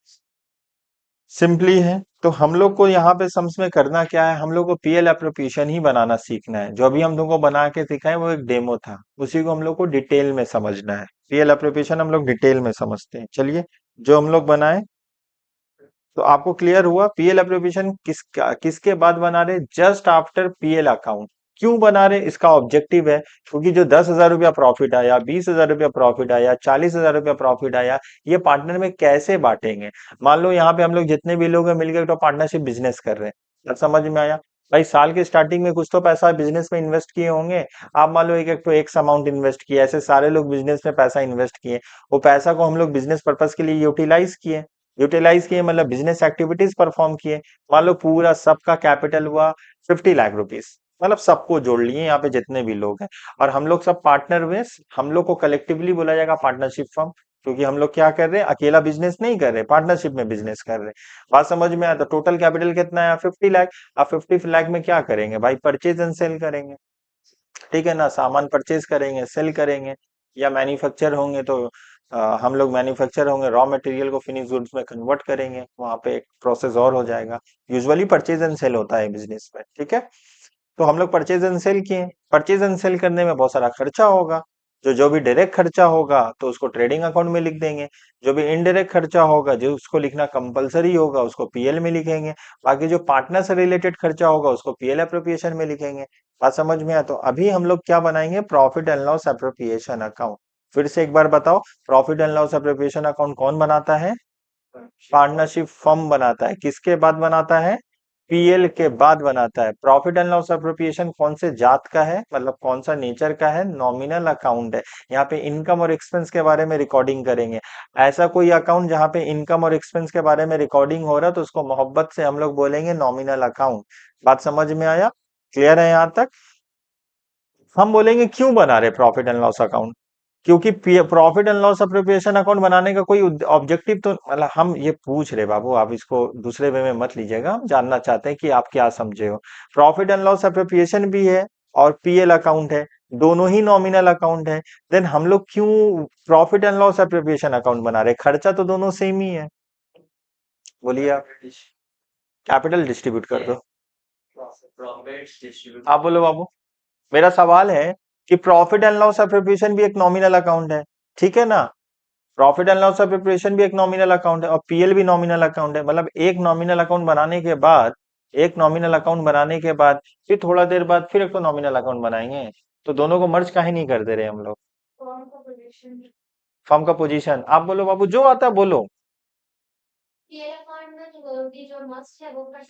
सिंपली है। तो हम लोग को यहाँ पे सम्स में करना क्या है, हम लोग को पीएल एप्रोप्रिएशन ही बनाना सीखना है। जो अभी हम लोग को बना के सिखाए वो एक डेमो था, उसी को हम लोग को डिटेल में समझना है। पीएल एप्रोप्रिएशन हम लोग डिटेल में समझते हैं, चलिए। जो हम लोग बनाए, तो आपको क्लियर हुआ पीएल एप्रोप्रिएशन किसके बाद बना रहे, जस्ट आफ्टर पीएल अकाउंट। क्यों बना रहे, इसका ऑब्जेक्टिव है, क्योंकि जो 10,000 रुपया प्रॉफिट आया, 20,000 रुपया प्रॉफिट आया, 40,000 रुपया प्रॉफिट आया, ये पार्टनर में कैसे बांटेंगे। मान लो यहाँ पे हम लोग जितने भी लोग हैं मिलकर तो पार्टनरशिप बिजनेस कर रहे हैं, अब समझ में आया। भाई साल के स्टार्टिंग में कुछ तो पैसा बिजनेस में इन्वेस्ट किए होंगे। आप मान लो एक एक तो एक्स अमाउंट इन्वेस्ट किया, ऐसे सारे लोग बिजनेस में पैसा इन्वेस्ट किए, वो पैसा को हम लोग बिजनेस पर्पज के लिए यूटिलाइज किए मतलब बिजनेस एक्टिविटीज परफॉर्म किए। मान लो पूरा सबका कैपिटल हुआ 50 लाख रुपीज, मतलब सबको जोड़ लिए यहाँ पे जितने भी लोग हैं, और हम लोग सब पार्टनर में, हम लोग को कलेक्टिवली बोला जाएगा पार्टनरशिप फर्म। क्योंकि हम लोग क्या कर रहे हैं, अकेला बिजनेस नहीं कर रहे, पार्टनरशिप में बिजनेस कर रहे हैं। बात समझ में आया, तो टोटल कैपिटल कितना है, 50 लाख। अब 50 लाख में क्या करेंगे भाई, परचेज एंड सेल करेंगे, ठीक है ना, सामान परचेज करेंगे, सेल करेंगे, या मैन्युफैक्चर होंगे तो हम लोग मैन्युफैक्चर होंगे, रॉ मटेरियल को फिनिश गुड्स में कन्वर्ट करेंगे, वहां पे एक प्रोसेस और हो जाएगा। यूजुअली परचेज एंड सेल होता है बिजनेस में, ठीक है। तो हम लोग परचेज एंड सेल किए, परचेज एंड सेल करने में बहुत सारा खर्चा होगा। जो जो भी डायरेक्ट खर्चा होगा तो उसको ट्रेडिंग अकाउंट में लिख देंगे, जो भी इनडायरेक्ट खर्चा होगा जो उसको लिखना कंपलसरी होगा उसको पीएल में लिखेंगे, बाकी जो पार्टनर से रिलेटेड खर्चा होगा उसको पीएल एप्रोप्रिएशन में लिखेंगे। बात समझ में आया, तो अभी हम लोग क्या बनाएंगे, profit and loss appropriation account. फिर से एक बार बताओ, profit and loss appropriation account कौन बनाता है, पार्टनरशिप फर्म बनाता है, किसके बाद बनाता है, पीएल के बाद बनाता है। प्रॉफिट एंड लॉस अप्रोप्रिएशन कौन से जात का है, मतलब कौन सा नेचर का है, नॉमिनल अकाउंट है। यहाँ पे इनकम और एक्सपेंस के बारे में रिकॉर्डिंग करेंगे। ऐसा कोई अकाउंट जहाँ पे इनकम और एक्सपेंस के बारे में रिकॉर्डिंग हो रहा है तो उसको मोहब्बत से हम लोग बोलेंगे नॉमिनल अकाउंट। बात समझ में आया? क्लियर है यहाँ तक? हम बोलेंगे क्यों बना रहे प्रॉफिट एंड लॉस अकाउंट, क्योंकि profit and loss appropriation account बनाने का कोई ऑब्जेक्टिव तो, मतलब हम ये पूछ रहे बाबू, आप इसको दूसरे वे में मत लीजिएगा, हम जानना चाहते हैं कि आप क्या समझे हो। प्रॉफिट एंड लॉस अप्रोप्रिएशन भी है और पीएल अकाउंट है, दोनों ही नॉमिनल अकाउंट है। देन हम लोग क्यों profit and loss appropriation account बना रहे? खर्चा तो दोनों सेम ही है। बोलिए आप। कैपिटल डिस्ट्रीब्यूट कर दो। आप बोलो बाबू। मेरा सवाल है कि प्रॉफिट एंड लॉस अप्रोप्रिएशन भी एक नॉमिनल अकाउंट है, ठीक है ना? प्रॉफिट एंड लॉस प्रिपरेशन भी एक नॉमिनल अकाउंट है और पीएल भी नॉमिनल अकाउंट है। मतलब एक नॉमिनल अकाउंट बनाने के बाद फिर थोड़ा देर बाद फिर एक तो नॉमिनल अकाउंट बनाएंगे। तो दोनों को मर्ज काहे नहीं कर दे रहे हम लोग? फर्म का पोजीशन आप बोलो बाबू, जो आता है बोलो।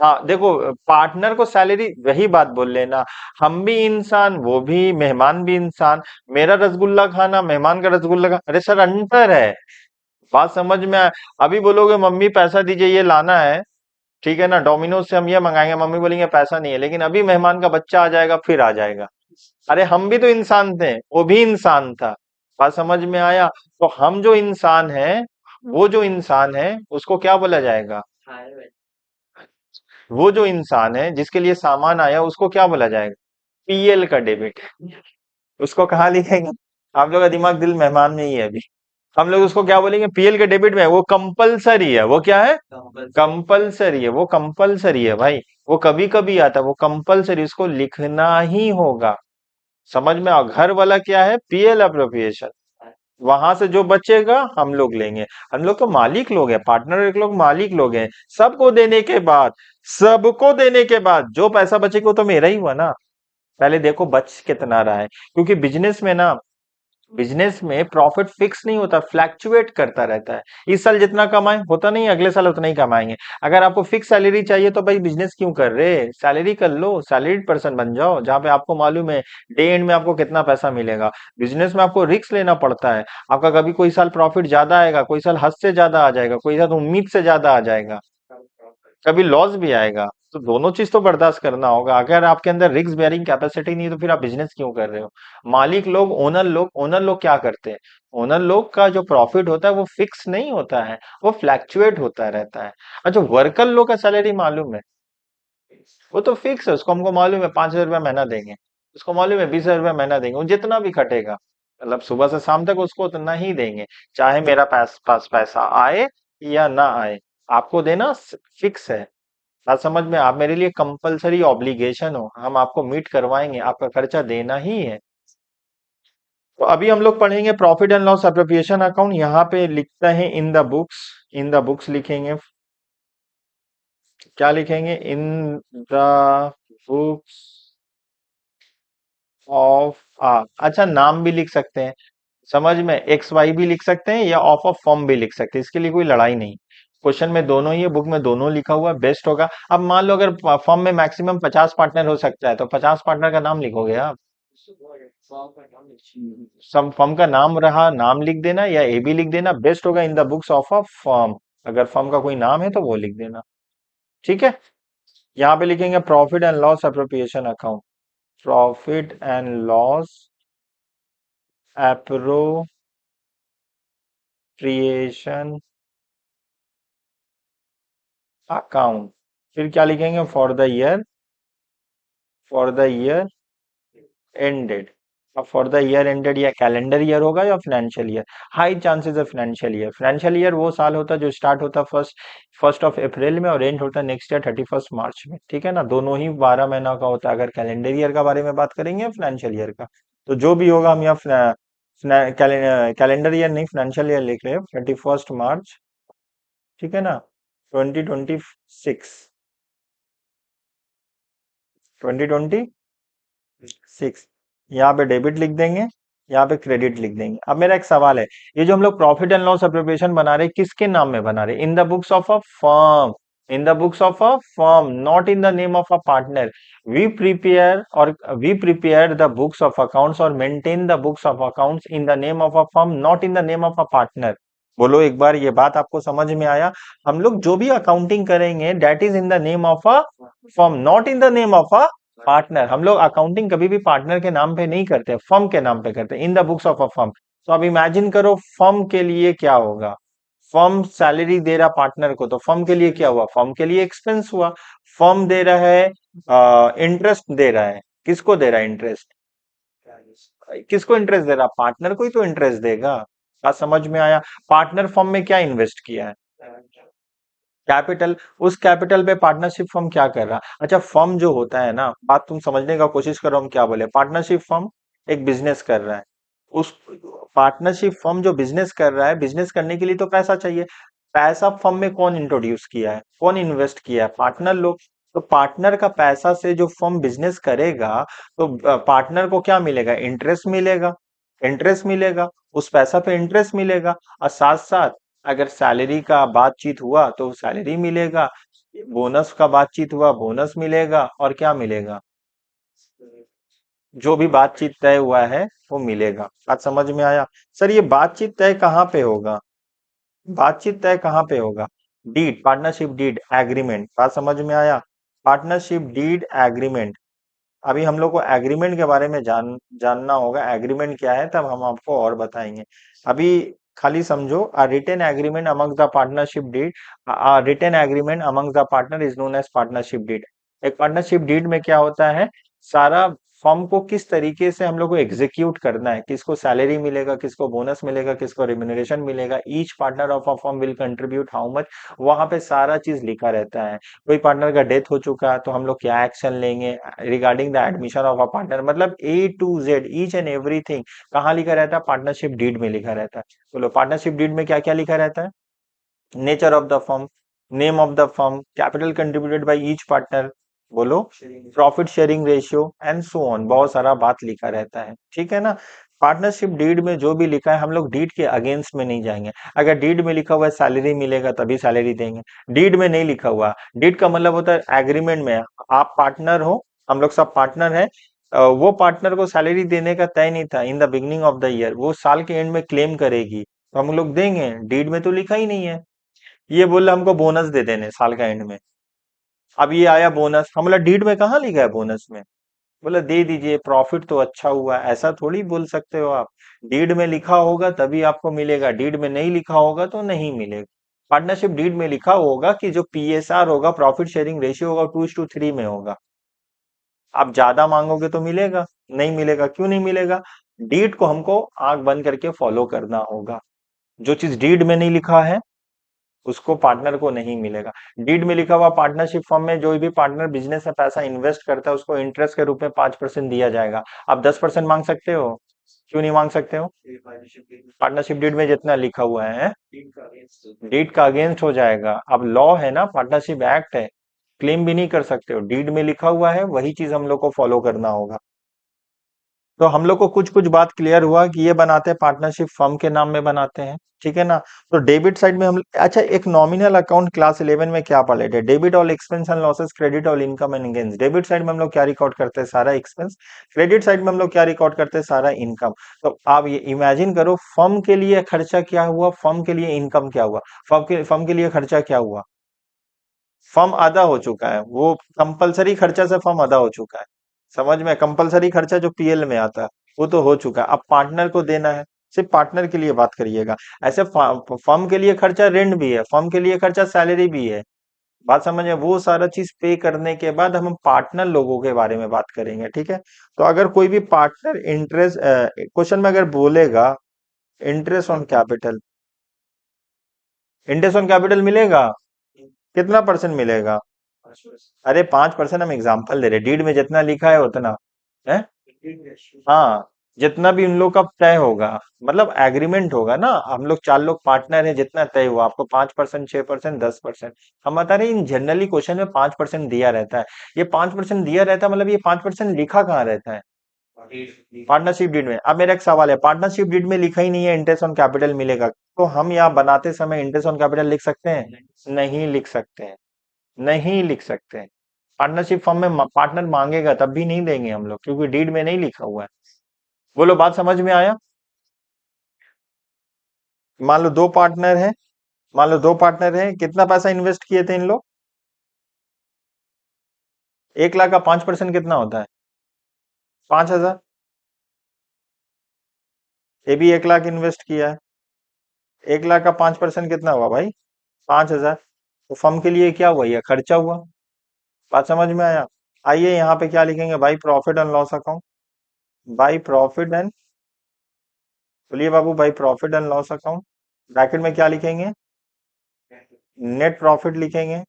हाँ देखो, पार्टनर को सैलरी, वही बात बोल लेना। हम भी इंसान, वो भी मेहमान भी इंसान। मेरा रसगुल्ला खाना, मेहमान का रसगुल्ला खाना, अरे सर अंतर है। बात समझ में आए? अभी बोलोगे मम्मी पैसा दीजिए ये लाना है, ठीक है ना, डोमिनोज से हम ये मंगाएंगे, मम्मी बोलेंगे पैसा नहीं है, लेकिन अभी मेहमान का बच्चा आ जाएगा फिर आ जाएगा। अरे हम भी तो इंसान थे, वो भी इंसान था। बात समझ में आया? तो हम जो इंसान है, वो जो इंसान है उसको क्या बोला जाएगा? वो जो इंसान है जिसके लिए सामान आया उसको क्या बोला जाएगा? पीएल का डेबिट। उसको कहाँ लिखेंगे? आप लोग का दिमाग दिल मेहमान में ही है अभी। हम लोग उसको क्या बोलेंगे? पीएल के डेबिट में, वो कंपलसरी है। वो क्या है? कंपलसरी है, वो कंपलसरी है भाई। वो कभी कभी आता है, वो कंपलसरी, उसको लिखना ही होगा। समझ में आओ? घर वाला क्या है? PL appropriation. वहां से जो बचेगा हम लोग लेंगे। हम लोग तो मालिक लोग हैं, पार्टनर एक लोग मालिक लोग हैं। सबको देने के बाद जो पैसा बचेगा वो तो मेरा ही हुआ ना। पहले देखो बच कितना रहा है, क्योंकि बिजनेस में प्रॉफिट फिक्स नहीं होता, फ्लैक्चुएट करता रहता है। इस साल जितना कमाए होता नहीं, अगले साल उतना ही कमाएंगे। अगर आपको फिक्स सैलरी चाहिए तो भाई बिजनेस क्यों कर रहे? सैलरी कर लो, सैलरीड पर्सन बन जाओ, जहां पे आपको मालूम है डे एंड में आपको कितना पैसा मिलेगा। बिजनेस में आपको रिस्क लेना पड़ता है। आपका कभी कोई साल प्रॉफिट ज्यादा आएगा, कोई साल हद से ज्यादा आ जाएगा, कोई साल उम्मीद से ज्यादा आ जाएगा, कभी लॉस भी आएगा। तो दोनों चीज तो बर्दाश्त करना होगा। अगर आपके अंदर रिस्क बेयरिंग कैपेसिटी नहीं है तो फिर आप बिजनेस क्यों कर रहे हो? मालिक लोग, ओनर लोग क्या करते हैं? ओनर लोग का जो प्रॉफिट होता है वो फिक्स नहीं होता है, वो फ्लैक्चुएट होता रहता है। अच्छा, वर्कर लोग का सैलरी मालूम है? वो तो फिक्स है, उसको हमको मालूम है 5,000 रुपया महीना देंगे, उसको मालूम है 20,000 रुपया महीना देंगे, वो जितना भी खटेगा, मतलब सुबह से शाम तक उसको उतना ही देंगे। चाहे मेरा पास पैसा आए या ना आए, आपको देना फिक्स है। बात समझ में? आप मेरे लिए कंपलसरी ऑब्लिगेशन हो, हम आपको मीट करवाएंगे, आपका खर्चा देना ही है। तो अभी हम लोग पढ़ेंगे profit and loss appropriation account. यहाँ पे लिखता है in the books, in the books लिखेंगे। क्या लिखेंगे? इन द बुक्स ऑफ, अच्छा नाम भी लिख सकते हैं, समझ में, एक्स वाई भी लिख सकते हैं या ऑफ ऑफ फॉर्म भी लिख सकते हैं, इसके लिए कोई लड़ाई नहीं। क्वेश्चन में दोनों ही है, बुक में दोनों लिखा हुआ है, बेस्ट होगा। अब मान लो अगर फॉर्म में मैक्सिमम 50 पार्टनर हो सकता है तो 50 पार्टनर का नाम लिखोगे आप? सब फर्म का नाम रहा, नाम लिख देना या ए भी लिख देना, बेस्ट होगा in the books of a firm. अगर फर्म का कोई नाम है तो वो लिख देना, ठीक है। यहाँ पे लिखेंगे profit and loss appropriation account, profit and loss appropriation account. फिर क्या लिखेंगे? For the year ended. अब फॉर द ईयर एंडेड या कैलेंडर ईयर होगा या फाइनेंशियल ईयर? हाई चांसेस है फाइनेंशियल ईयर। फाइनेंशियल ईयर वो साल होता है जो स्टार्ट होता है फर्स्ट ऑफ अप्रैल में और एंड होता है नेक्स्ट ईयर 31 मार्च में, ठीक है ना। दोनों ही 12 महीना का होता है। अगर कैलेंडर ईयर का बारे में बात करेंगे या फाइनेंशियल ईयर का, तो जो भी होगा हम यहाँ कैलेंडर ईयर नहीं फाइनेंशियल ईयर लिख रहे हैं, 31 मार्च, ठीक है ना, 2026, 2026। यहाँ पे डेबिट लिख देंगे, यहाँ पे क्रेडिट लिख देंगे। अब मेरा एक सवाल है, ये जो हम लोग प्रॉफिट एंड लॉस अप्रोप्रिएशन बना रहे हैं किसके नाम में बना रहे हैं? In the books of a firm. in the books of a firm, not in the name of a partner. We prepare the books of accounts or maintain the books of accounts in the name of a firm, not in the name of a partner. बोलो एक बार, ये बात आपको समझ में आया? हम लोग जो भी अकाउंटिंग करेंगे that is in the name of a firm, not in the name of a partner. हम लोग अकाउंटिंग कभी भी पार्टनर के नाम पे नहीं करते, फर्म के नाम पे करते हैं, in the books of a firm. तो अब इमेजिन करो फर्म के लिए क्या होगा। फर्म सैलरी दे रहा पार्टनर को, तो फर्म के लिए क्या हुआ? फर्म के लिए एक्सपेंस हुआ। फर्म दे रहा है इंटरेस्ट दे रहा है, किसको दे रहा है इंटरेस्ट? किसको इंटरेस्ट दे रहा? पार्टनर को ही तो इंटरेस्ट देगा। बात समझ में आया? पार्टनर फर्म में क्या इन्वेस्ट किया है? कैपिटल। उस कैपिटल पे पार्टनरशिप फर्म क्या कर रहा? अच्छा, फर्म जो होता है ना, बात तुम समझने का कोशिश करो हम क्या बोले। पार्टनरशिप फर्म एक बिजनेस कर रहा है, उस पार्टनरशिप फर्म जो बिजनेस कर रहा है, बिजनेस करने के लिए तो पैसा चाहिए। पैसा फर्म में कौन इंट्रोड्यूस किया है, कौन इन्वेस्ट किया है? पार्टनर लोग। तो पार्टनर का पैसा से जो फर्म बिजनेस करेगा, तो पार्टनर को क्या मिलेगा? इंटरेस्ट मिलेगा। इंटरेस्ट मिलेगा, उस पैसा पे इंटरेस्ट मिलेगा। और साथ साथ अगर सैलरी का बातचीत हुआ तो सैलरी मिलेगा, बोनस का बातचीत हुआ बोनस मिलेगा, और क्या मिलेगा? जो भी बातचीत तय हुआ है वो मिलेगा। बात समझ में आया? सर ये बातचीत तय कहाँ पे होगा? बातचीत तय कहाँ पे होगा? Deed, partnership deed agreement. बात समझ में आया? Partnership deed agreement. अभी हम लोग को एग्रीमेंट के बारे में जानना होगा, एग्रीमेंट क्या है, तब हम आपको और बताएंगे। अभी खाली समझो, a written agreement among the partnership deed, a written agreement among the partner is known as partnership deed. एक पार्टनरशिप डीड में क्या होता है? सारा फर्म को किस तरीके से हम लोग को एग्जीक्यूट करना है, किसको सैलरी मिलेगा, किसको बोनस मिलेगा, किसको रिम्यूनरेशन मिलेगा, each partner of a firm will contribute how much, वहां पे सारा चीज लिखा रहता है। कोई पार्टनर का डेथ हो चुका है तो हम लोग क्या एक्शन लेंगे regarding the admission of a partner, मतलब A to Z each and everything कहाँ लिखा रहता है? पार्टनरशिप डीड में लिखा रहता है। बोलो पार्टनरशिप डीड में क्या क्या लिखा रहता है? Nature of the firm, name of the firm, capital contributed by each partner, बोलो profit sharing ratio and so on, बहुत सारा बात लिखा रहता है। ठीक है ना? पार्टनरशिप डीड में जो भी लिखा है, हम लोग डीड के अगेंस्ट में नहीं जाएंगे। अगर डीड में लिखा हुआ है सैलरी मिलेगा तभी सैलरी देंगे। डीड में नहीं लिखा हुआ, डीड का मतलब होता है एग्रीमेंट में आप पार्टनर हो, हम लोग सब पार्टनर है। वो पार्टनर को सैलरी देने का तय नहीं था in the beginning of the year, वो साल के एंड में क्लेम करेगी तो हम लोग देंगे। डीड में तो लिखा ही नहीं है। ये बोला हमको बोनस दे देने साल का एंड में, अब ये आया बोनस, हम बोला डीड में कहाँ लिखा है बोनस में? बोला दे दीजिए, प्रॉफिट तो अच्छा हुआ, ऐसा थोड़ी बोल सकते हो आप। डीड में लिखा होगा तभी आपको मिलेगा, डीड में नहीं लिखा होगा तो नहीं मिलेगा। पार्टनरशिप डीड में लिखा होगा कि जो PSR होगा, प्रॉफिट शेयरिंग रेशियो होगा, 2:3 में होगा। आप ज्यादा मांगोगे तो मिलेगा, नहीं मिलेगा। क्यों नहीं मिलेगा? डीड को हमको आंख बंद करके फॉलो करना होगा। जो चीज डीड में नहीं लिखा है उसको पार्टनर को नहीं मिलेगा। डीड में लिखा हुआ पार्टनरशिप फर्म में जो भी पार्टनर बिजनेस में पैसा इन्वेस्ट करता है उसको इंटरेस्ट के रूप में 5% दिया जाएगा। आप 10% मांग सकते हो? क्यों नहीं मांग सकते हो? पार्टनरशिप डीड में जितना लिखा हुआ है डीड का अगेंस्ट हो जाएगा। अब लॉ है ना, पार्टनरशिप एक्ट है, क्लेम भी नहीं कर सकते हो। डीड में लिखा हुआ है वही चीज हम लोग को फॉलो करना होगा। तो हम लोग को कुछ कुछ बात क्लियर हुआ कि ये बनाते हैं पार्टनरशिप फर्म के नाम में बनाते हैं। ठीक है ना? तो डेबिट साइड में हम, अच्छा, एक नॉमिनल अकाउंट क्लास 11 में क्या पढ़े थे? Debit all expense and losses, credit all income and gains. Debit side में हम लोग क्या रिकॉर्ड करते हैं? सारा एक्सपेंस। क्रेडिट साइड में हम लोग क्या रिकॉर्ड करते हैं? सारा इनकम। तो आप ये इमेजिन करो, फर्म के लिए खर्चा क्या हुआ, फर्म के लिए इनकम क्या हुआ, फर्म के लिए खर्चा क्या हुआ? फर्म आधा हो चुका है, वो कंपलसरी खर्चा से फर्म आधा हो चुका है। समझ में? कंपलसरी खर्चा जो PL में आता है वो तो हो चुका है, अब पार्टनर को देना है। सिर्फ पार्टनर के लिए बात करिएगा। ऐसे फर्म के लिए खर्चा रेंट भी है, फर्म के लिए खर्चा सैलरी भी है। बात समझे? वो सारा चीज पे करने के बाद हम पार्टनर लोगों के बारे में बात करेंगे। ठीक है? तो अगर कोई भी पार्टनर इंटरेस्ट क्वेश्चन में अगर बोलेगा interest on capital, interest on capital मिलेगा? कितना परसेंट मिलेगा? अरे 5%, हम एग्जांपल दे रहे, डीड में जितना लिखा है उतना है। हाँ, जितना भी उन लोग का तय होगा, मतलब एग्रीमेंट होगा ना, हम लोग 4 लोग पार्टनर हैं, जितना तय हुआ आपको 5%, 6%, 10%। हम बता रहे हैं इन जनरली क्वेश्चन में 5% दिया रहता है। ये 5% दिया रहता है, मतलब ये 5% लिखा कहाँ रहता है? पार्टनरशिप डीड में। अब मेरा एक सवाल है, पार्टनरशिप डीड में लिखा ही नहीं है इंटरेस्ट ऑन कैपिटल मिलेगा, तो हम यहाँ बनाते समय इंटरेस्ट ऑन कैपिटल लिख सकते हैं? नहीं लिख सकते हैं। नहीं लिख सकते। पार्टनरशिप फॉर्म में पार्टनर मांगेगा तब भी नहीं देंगे हम लोग, क्योंकि डीड में नहीं लिखा हुआ है। बोलो, बात समझ में आया? मान लो दो पार्टनर है, मान लो दो पार्टनर है, कितना पैसा इन्वेस्ट किए थे इन लोग? 1 लाख का 5% कितना होता है? 5,000। ये भी 1 लाख इन्वेस्ट किया है। 1 लाख का 5% कितना हुआ भाई? 5,000। तो फर्म के लिए क्या हुआ? ये खर्चा हुआ। बात समझ में आया? आइए यहाँ पे क्या लिखेंगे भाई, profit and loss account. By profit and, बोलिए बाबू, by profit and loss account. Bracket में क्या लिखेंगे? नेट प्रॉफिट लिखेंगे।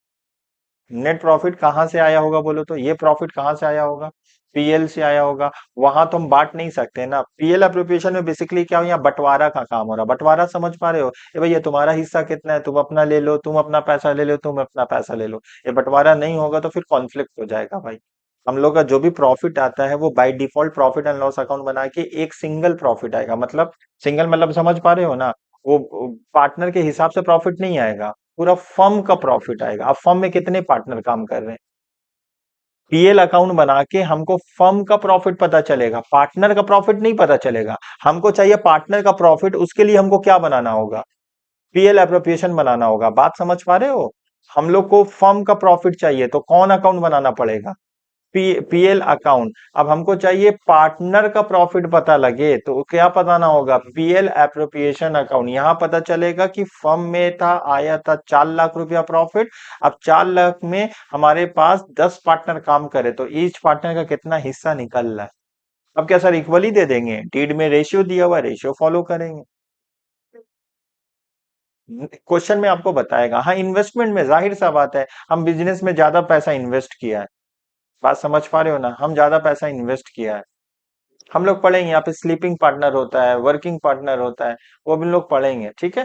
नेट प्रॉफिट कहाँ से आया होगा बोलो तो, ये प्रॉफिट कहाँ से आया होगा? पीएल से आया होगा। वहां तो हम बांट नहीं सकते ना, पीएल अप्रोप्रिएशन में बेसिकली क्या हो, यहाँ बंटवारा का काम हो रहा है। बंटवारा समझ पा रहे हो? ये भाई, ये तुम्हारा हिस्सा कितना है, तुम अपना ले लो, तुम अपना पैसा ले लो, तुम अपना पैसा ले लो। ये बंटवारा नहीं होगा तो फिर कॉन्फ्लिक्ट हो जाएगा भाई। हम लोग का जो भी प्रॉफिट आता है वो by default profit and loss account बना के एक सिंगल प्रॉफिट आएगा। मतलब सिंगल मतलब समझ पा रहे हो ना? वो पार्टनर के हिसाब से प्रॉफिट नहीं आएगा, पूरा फर्म का प्रॉफिट आएगा। अब फर्म में कितने पार्टनर काम कर रहे हैं, पीएल अकाउंट बना के हमको फर्म का प्रॉफिट पता चलेगा, पार्टनर का प्रॉफिट नहीं पता चलेगा। हमको चाहिए पार्टनर का प्रॉफिट, उसके लिए हमको क्या बनाना होगा? पीएल एप्रोप्रिएशन बनाना होगा। बात समझ पा रहे हो? हम लोग को फर्म का प्रॉफिट चाहिए तो कौन अकाउंट बनाना पड़ेगा? PL account. अब हमको चाहिए पार्टनर का प्रॉफिट पता लगे तो क्या बताना होगा? PL appropriation account. यहां पता चलेगा कि फर्म में था, आया था 4 लाख रुपया प्रॉफिट। अब 4 लाख में हमारे पास 10 पार्टनर काम करे तो ईच पार्टनर का कितना हिस्सा निकल रहा है। अब क्या सर इक्वली दे देंगे? डीड में रेशियो दिया हुआ, रेशियो फॉलो करेंगे। क्वेश्चन में आपको बताएगा। हाँ, इन्वेस्टमेंट में जाहिर सा बात है, हम बिजनेस में ज्यादा पैसा इन्वेस्ट किया है। बात समझ पा रहे हो ना? हम ज्यादा पैसा इन्वेस्ट किया है। हम लोग पढ़ेंगे यहाँ पे, स्लीपिंग पार्टनर होता है, वर्किंग पार्टनर होता है, वो भी लोग पढ़ेंगे। ठीक है,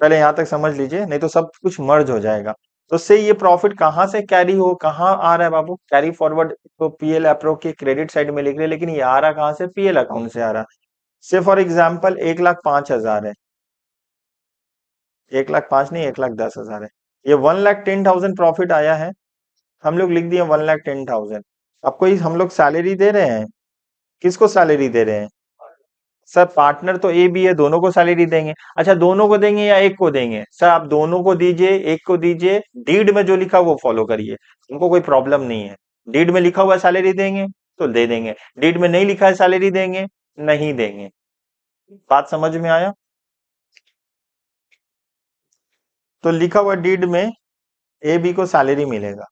पहले यहाँ तक समझ लीजिए, नहीं तो सब कुछ मर्ज हो जाएगा। तो उससे ये प्रॉफिट कहाँ से कैरी हो, कहाँ आ रहा है बाबू? कैरी फॉरवर्ड तो पीएल अप्रो के क्रेडिट साइड में लिख रहे हैं, लेकिन ये आ रहा कहाँ से? पीएल अकाउंट से आ रहा। से फॉर एग्जाम्पल 1,05,000 है, 1,05,000 नहीं, 1,10,000 है। ये 1,10,000 प्रॉफिट आया है, हम लोग लिख दिए 1,10,000। अब कोई हम लोग सैलरी दे रहे हैं? किसको सैलरी दे रहे हैं? सर पार्टनर तो ए बी है, दोनों को सैलरी देंगे। अच्छा, दोनों को देंगे या एक को देंगे? सर आप दोनों को दीजिए, एक को दीजिए। डीड में जो लिखा वो फॉलो करिए, हमको कोई प्रॉब्लम नहीं है। डीड में लिखा हुआ सैलरी देंगे तो दे देंगे, डीड में नहीं लिखा है सैलरी देंगे, नहीं देंगे। बात समझ में आया? तो लिखा हुआ डीड में ए बी को सैलरी मिलेगा,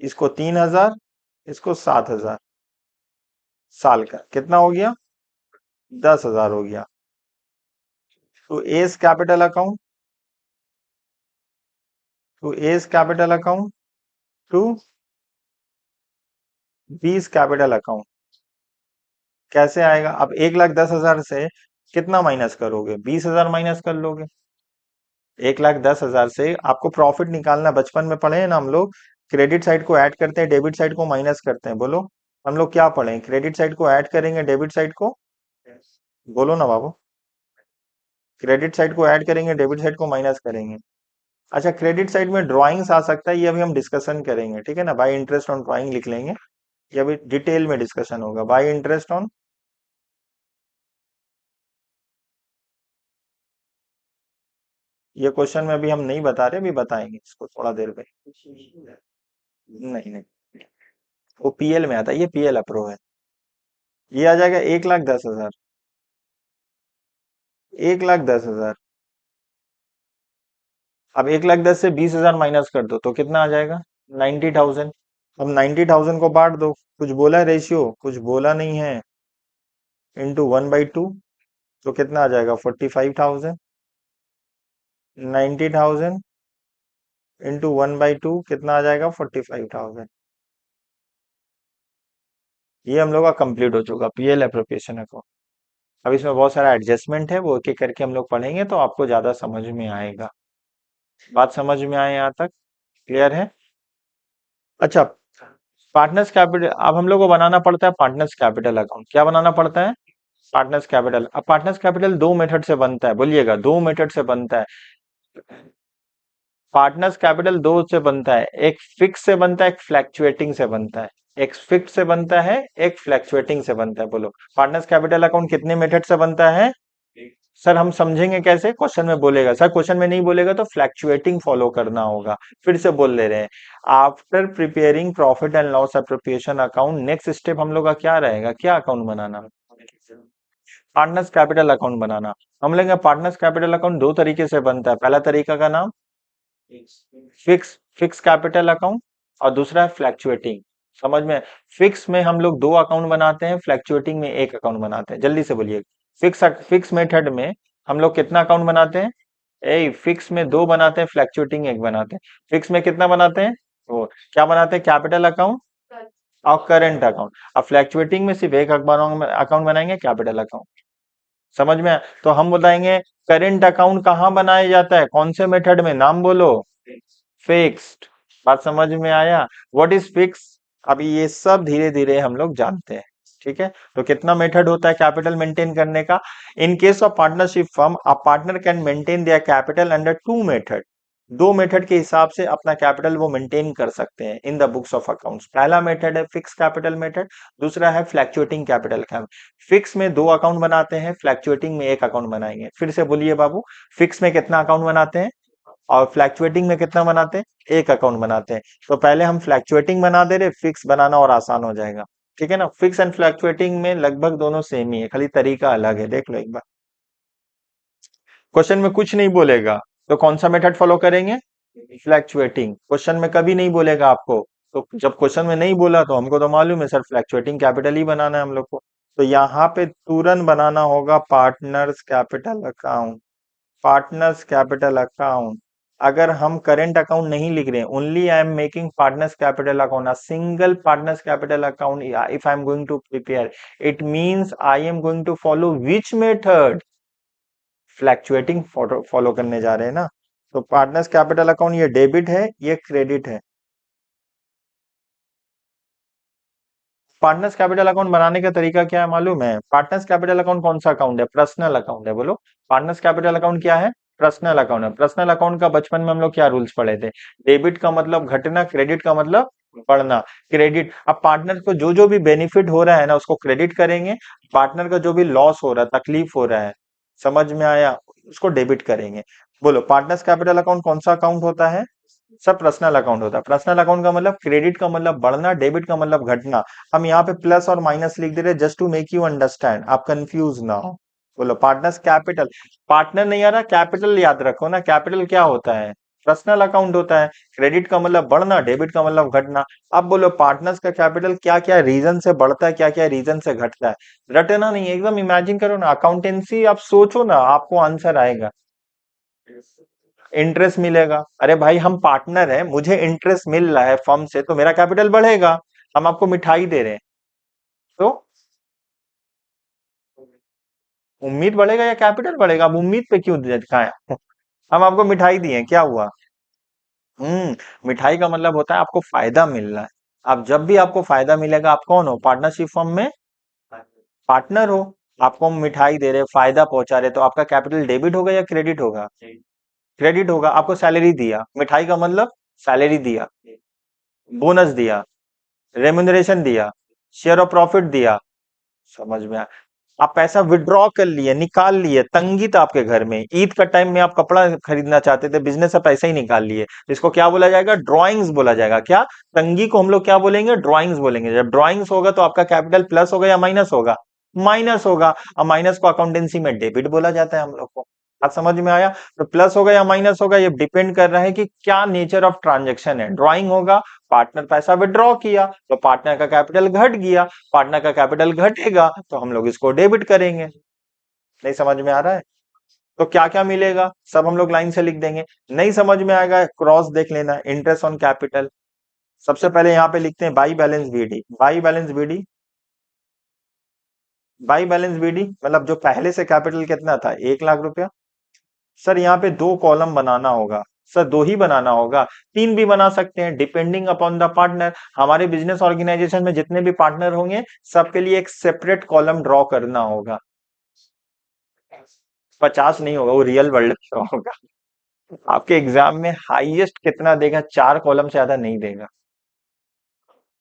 इसको 3,000, इसको 7,000। साल का कितना हो गया? 10,000 हो गया। To S capital account, to S capital account, to B's capital account. कैसे आएगा? अब 1,10,000 से कितना माइनस करोगे? 20,000 माइनस कर लोगे। 1,10,000 से आपको प्रॉफिट निकालना, बचपन में पढ़े हैं ना हम लोग, क्रेडिट साइड को ऐड करते हैं, डेबिट साइड को माइनस करते हैं। बोलो, हम लोग क्या पढ़े हैं? क्रेडिट साइड को ऐड करेंगे, डेबिट साइड को, बोलो ना बाबू। क्रेडिट साइड को ऐड करेंगे, डेबिट साइड को माइनस करेंगे। अच्छा, क्रेडिट साइड में ड्राइंग्स आ सकता है, ये अभी हम डिस्कशन करेंगे। ठीक है ना, बाय इंटरेस्ट ऑन ड्राइंग लिख लेंगे, ये अभी डिटेल में डिस्कशन होगा। बाय इंटरेस्ट ऑन, ये क्वेश्चन में अभी हम नहीं बता रहे, अभी बताएंगे इसको थोड़ा देर में। नहीं नहीं, वो पीएल में आता है, ये पीएल अप्रो है। ये आ जाएगा 1,10,000, 1,10,000। अब 1,10,000 से 20,000 माइनस कर दो तो कितना आ जाएगा? 90,000। अब 90,000 को बांट दो, कुछ बोला है रेशियो? कुछ बोला नहीं है। इंटू 1/2, तो कितना आ जाएगा? 45,000। 90,000 इंटू 1/2 कितना आ जाएगा? 45,000। ये हम लोग का कंप्लीट हो चुका पीएल एप्रोप्रिएशन अकाउंट। अब इसमें बहुत सारा एडजस्टमेंट है, वो एक एक करके हम लोग पढ़ेंगे तो आपको ज्यादा समझ में आएगा। बात समझ में आए यहाँ तक? क्लियर है? अच्छा, पार्टनर्स कैपिटल, अब हम लोग को बनाना पड़ता है पार्टनर्स कैपिटल अकाउंट। क्या बनाना पड़ता है? Partners capital. अब पार्टनर्स कैपिटल दो मेथड से बनता है, बोलिएगा, दो मेथड से बनता है। पार्टनर्स कैपिटल दो से बनता है, एक फिक्स से बनता है, एक फ्लैक्चुएटिंग से बनता है। एक फिक्स से बनता है, एक फ्लैक्चुएटिंग से बनता है। बोलो पार्टनर्स कैपिटल अकाउंट कितने मेथड से बनता है? सर हम समझेंगे कैसे, क्वेश्चन में बोलेगा। सर क्वेश्चन में नहीं बोलेगा तो फ्लैक्चुएटिंग फॉलो करना होगा। फिर से बोल ले रहे हैं, after preparing profit and loss appropriation account, next step हम लोग का क्या रहेगा, क्या अकाउंट बनाना? पार्टनर्स कैपिटल अकाउंट बनाना। हम लेंगे पार्टनर्स कैपिटल अकाउंट दो तरीके से बनता है। पहला तरीका का नाम फिक्स फिक्स कैपिटल अकाउंट, और दूसरा है फ्लैक्चुएटिंग। समझ में? फिक्स में हम लोग दो अकाउंट बनाते हैं, फ्लैक्चुएटिंग में एक अकाउंट बनाते हैं। जल्दी से बोलिए। फिक्स फिक्स मेथड में हम लोग कितना अकाउंट बनाते हैं? फिक्स में दो बनाते हैं, फ्लैक्चुएटिंग एक बनाते हैं। फिक्स में कितना बनाते हैं? वो क्या बनाते हैं? कैपिटल अकाउंट और करेंट अकाउंट। अब फ्लैक्चुएटिंग में सिर्फ एक अकाउंट बनाएंगे, कैपिटल अकाउंट। समझ में? तो हम बताएंगे करेंट अकाउंट कहाँ बनाया जाता है, कौन से मेथड में, नाम बोलो। फिक्स्ड। बात समझ में आया? What is fix? अभी ये सब धीरे धीरे हम लोग जानते हैं। ठीक है, तो कितना मेथड होता है कैपिटल मेंटेन करने का? इन case of partnership firm, a partner can maintain their capital under to method. दो मेथड के हिसाब से अपना कैपिटल वो मेंटेन कर सकते हैं in the books of accounts. पहला मेथड है फिक्स कैपिटल मेथड, दूसरा है फ्लैक्चुएटिंग कैपिटल। फिक्स में दो अकाउंट बनाते हैं, फ्लैक्चुएटिंग में एक अकाउंट बनाएंगे। फिर से बोलिए बाबू, फिक्स में कितना अकाउंट बनाते हैं और फ्लैक्चुएटिंग में कितना बनाते हैं? एक अकाउंट बनाते हैं। तो पहले हम फ्लैक्चुएटिंग बना दे रहे, फिक्स बनाना और आसान हो जाएगा। ठीक है ना? फिक्स एंड फ्लैक्चुएटिंग में लगभग दोनों सेम ही है, खाली तरीका अलग है। देख लो एक बार, क्वेश्चन में कुछ नहीं बोलेगा तो कौन सा मेथड फॉलो करेंगे? फ्लैक्चुएटिंग। क्वेश्चन में कभी नहीं बोलेगा आपको, तो जब क्वेश्चन में नहीं बोला तो हमको तो मालूम है सर फ्लैक्चुएटिंग कैपिटल ही बनाना है हम लोग को। तो यहाँ पे तुरंत बनाना होगा partners capital account. Partners capital account. अगर हम करेंट अकाउंट नहीं लिख रहे हैं, only I am making partners capital account, a single partners capital account, if I am going to prepare, it means I am going to follow which method? Fluctuating follow करने जा रहे हैं ना। तो पार्टनर्स कैपिटल अकाउंट ये debit है, ये क्रेडिट है। पार्टनर्स कैपिटल अकाउंट बनाने का तरीका क्या है मालूम है? पार्टनर्स कैपिटल अकाउंट कौन सा अकाउंट है? पर्सनल अकाउंट है। बोलो पार्टनर्स कैपिटल अकाउंट क्या है? पर्सनल अकाउंट है। पर्सनल अकाउंट का बचपन में हम लोग क्या रूल्स पढ़े थे? डेबिट का मतलब घटना, क्रेडिट का मतलब बढ़ना। क्रेडिट, अब पार्टनर को जो जो भी बेनिफिट हो रहा है ना उसको क्रेडिट करेंगे, पार्टनर का जो भी लॉस हो रहा है, तकलीफ हो रहा है, समझ में आया, उसको डेबिट करेंगे। बोलो पार्टनर्स कैपिटल अकाउंट कौन सा अकाउंट होता है? सब पर्सनल अकाउंट होता है। पर्सनल अकाउंट का मतलब क्रेडिट का मतलब बढ़ना, डेबिट का मतलब घटना। हम यहाँ पे प्लस और माइनस लिख दे रहे just to make you understand, आप कंफ्यूज ना हो। बोलो पार्टनर्स कैपिटल। पार्टनर नहीं आ रहा, कैपिटल याद रखो ना। कैपिटल क्या होता है? पर्सनल अकाउंट होता है। क्रेडिट का मतलब बढ़ना, डेबिट का मतलब घटना। अब बोलो पार्टनर्स का कैपिटल क्या क्या रीजन से बढ़ता है, क्या क्या रीजन से घटता है। रटना नहीं, एकदम इमेजिन करो ना, अकाउंटेंसी आप सोचो ना, आपको आंसर आएगा। इंटरेस्ट मिलेगा। अरे भाई हम पार्टनर हैं, मुझे इंटरेस्ट मिल रहा है फर्म से, तो मेरा कैपिटल बढ़ेगा। हम आपको मिठाई दे रहे हैं तो उम्मीद बढ़ेगा या कैपिटल बढ़ेगा? अब उम्मीद पे क्यों दिखाएं? हम आपको मिठाई दिए, क्या हुआ? मिठाई का मतलब होता है आपको फायदा मिल रहा है। अब जब भी आपको फायदा मिलेगा, आप कौन हो? पार्टनरशिप फर्म में पार्टनर हो। आपको हम मिठाई दे रहे, फायदा पहुंचा रहे, तो आपका कैपिटल डेबिट होगा या क्रेडिट होगा? क्रेडिट होगा। आपको सैलरी दिया, मिठाई का मतलब सैलरी दिया, बोनस दिया, रेम्युनरेशन दिया, शेयर ऑफ प्रॉफिट दिया। समझ में आया? आप पैसा विड्रॉ कर लिए, निकाल लिए, तंगी था आपके घर में, ईद का टाइम में आप कपड़ा खरीदना चाहते थे, बिजनेस से पैसा ही निकाल लिए। इसको क्या बोला जाएगा? ड्रॉइंग्स बोला जाएगा। क्या? तंगी को हम लोग क्या बोलेंगे? ड्रॉइंग्स बोलेंगे। जब ड्रॉइंग्स होगा तो आपका कैपिटल प्लस होगा या माइनस होगा? माइनस होगा। और माइनस को अकाउंटेंसी में डेबिट बोला जाता है हम लोग को। बात समझ में आया? तो प्लस होगा या माइनस होगा, ये डिपेंड कर रहा है कि क्या नेचर ऑफ ट्रांजेक्शन है। ड्रॉइंग होगा, पार्टनर पैसा विड्रॉ किया तो पार्टनर का कैपिटल घट गया, पार्टनर का कैपिटल घटेगा तो हम लोग इसको डेबिट करेंगे। नहीं समझ में आ रहा है? तो क्या क्या मिलेगा सब हम लोग लाइन से लिख देंगे। नहीं समझ में आएगा, क्रॉस देख लेना, इंटरेस्ट ऑन कैपिटल। सबसे पहले यहाँ पे लिखते हैं by balance BD. By balance BD, by balance BD मतलब जो पहले से कैपिटल कितना था, 1 लाख रुपया। सर यहाँ पे दो कॉलम बनाना होगा। सर दो ही बनाना होगा, तीन भी बना सकते हैं, डिपेंडिंग अपॉन द पार्टनर। हमारे बिजनेस ऑर्गेनाइजेशन में जितने भी पार्टनर होंगे सबके लिए एक सेपरेट कॉलम ड्रॉ करना होगा। 50 नहीं होगा, वो रियल वर्ल्ड में होगा। आपके एग्जाम में हाईएस्ट कितना देगा? 4 कॉलम से ज्यादा नहीं देगा।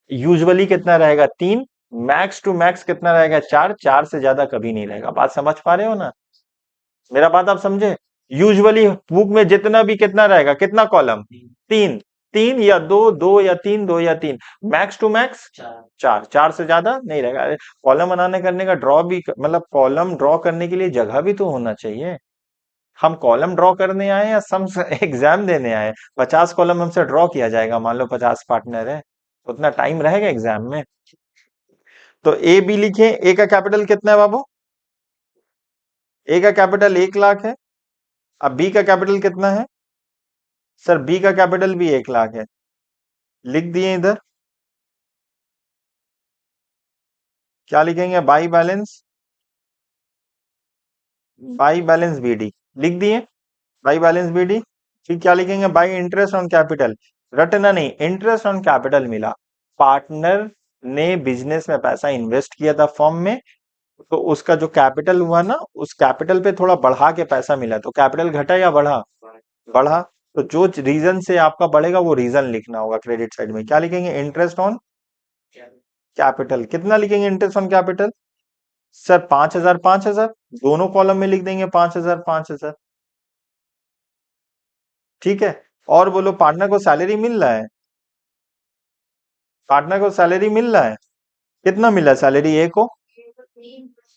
यूजुअली कितना रहेगा? 3। मैक्स टू मैक्स कितना रहेगा? 4। 4 से ज्यादा कभी नहीं रहेगा। बात समझ पा रहे हो ना? मेरा बात आप समझे? यूजुअली बुक में जितना भी कितना रहेगा? कितना कॉलम? 3। 3 या 2, 2 या 3, 2 या 3। Max to max 4। 4 से ज्यादा नहीं रहेगा। अरे कॉलम बनाने करने का ड्रॉ भी मतलब कॉलम ड्रॉ करने के लिए जगह भी तो होना चाहिए। हम कॉलम ड्रॉ करने आए या सम एग्जाम देने आए? 50 कॉलम हमसे ड्रॉ किया जाएगा, मान लो 50 पार्टनर है, उतना टाइम रहेगा एग्जाम में? तो ए बी लिखे। ए का कैपिटल कितना है बाबू? ए का कैपिटल 1 लाख है। अब बी का कैपिटल कितना है? सर बी का कैपिटल भी 1 लाख है। लिख दिए इधर। क्या लिखेंगे? By balance, by balance BD. लिख दिए बाई बैलेंस बीडी। फिर क्या लिखेंगे? By interest on capital. रटना नहीं, इंटरेस्ट ऑन कैपिटल मिला। पार्टनर ने बिजनेस में पैसा इन्वेस्ट किया था फॉर्म में, तो उसका जो कैपिटल हुआ ना, उस कैपिटल पे थोड़ा बढ़ा के पैसा मिला, तो कैपिटल घटा या बढ़ा? बढ़ा। तो जो रीजन से आपका बढ़ेगा वो रीजन लिखना होगा क्रेडिट साइड में। क्या लिखेंगे? Interest on capital. कितना लिखेंगे इंटरेस्ट ऑन कैपिटल? सर 5,000 5,000, दोनों कॉलम में लिख देंगे 5,000 5,000। ठीक है। और बोलो, पार्टनर को सैलरी मिल रहा है? पार्टनर को सैलरी मिल रहा है? कितना मिला सैलरी ए को?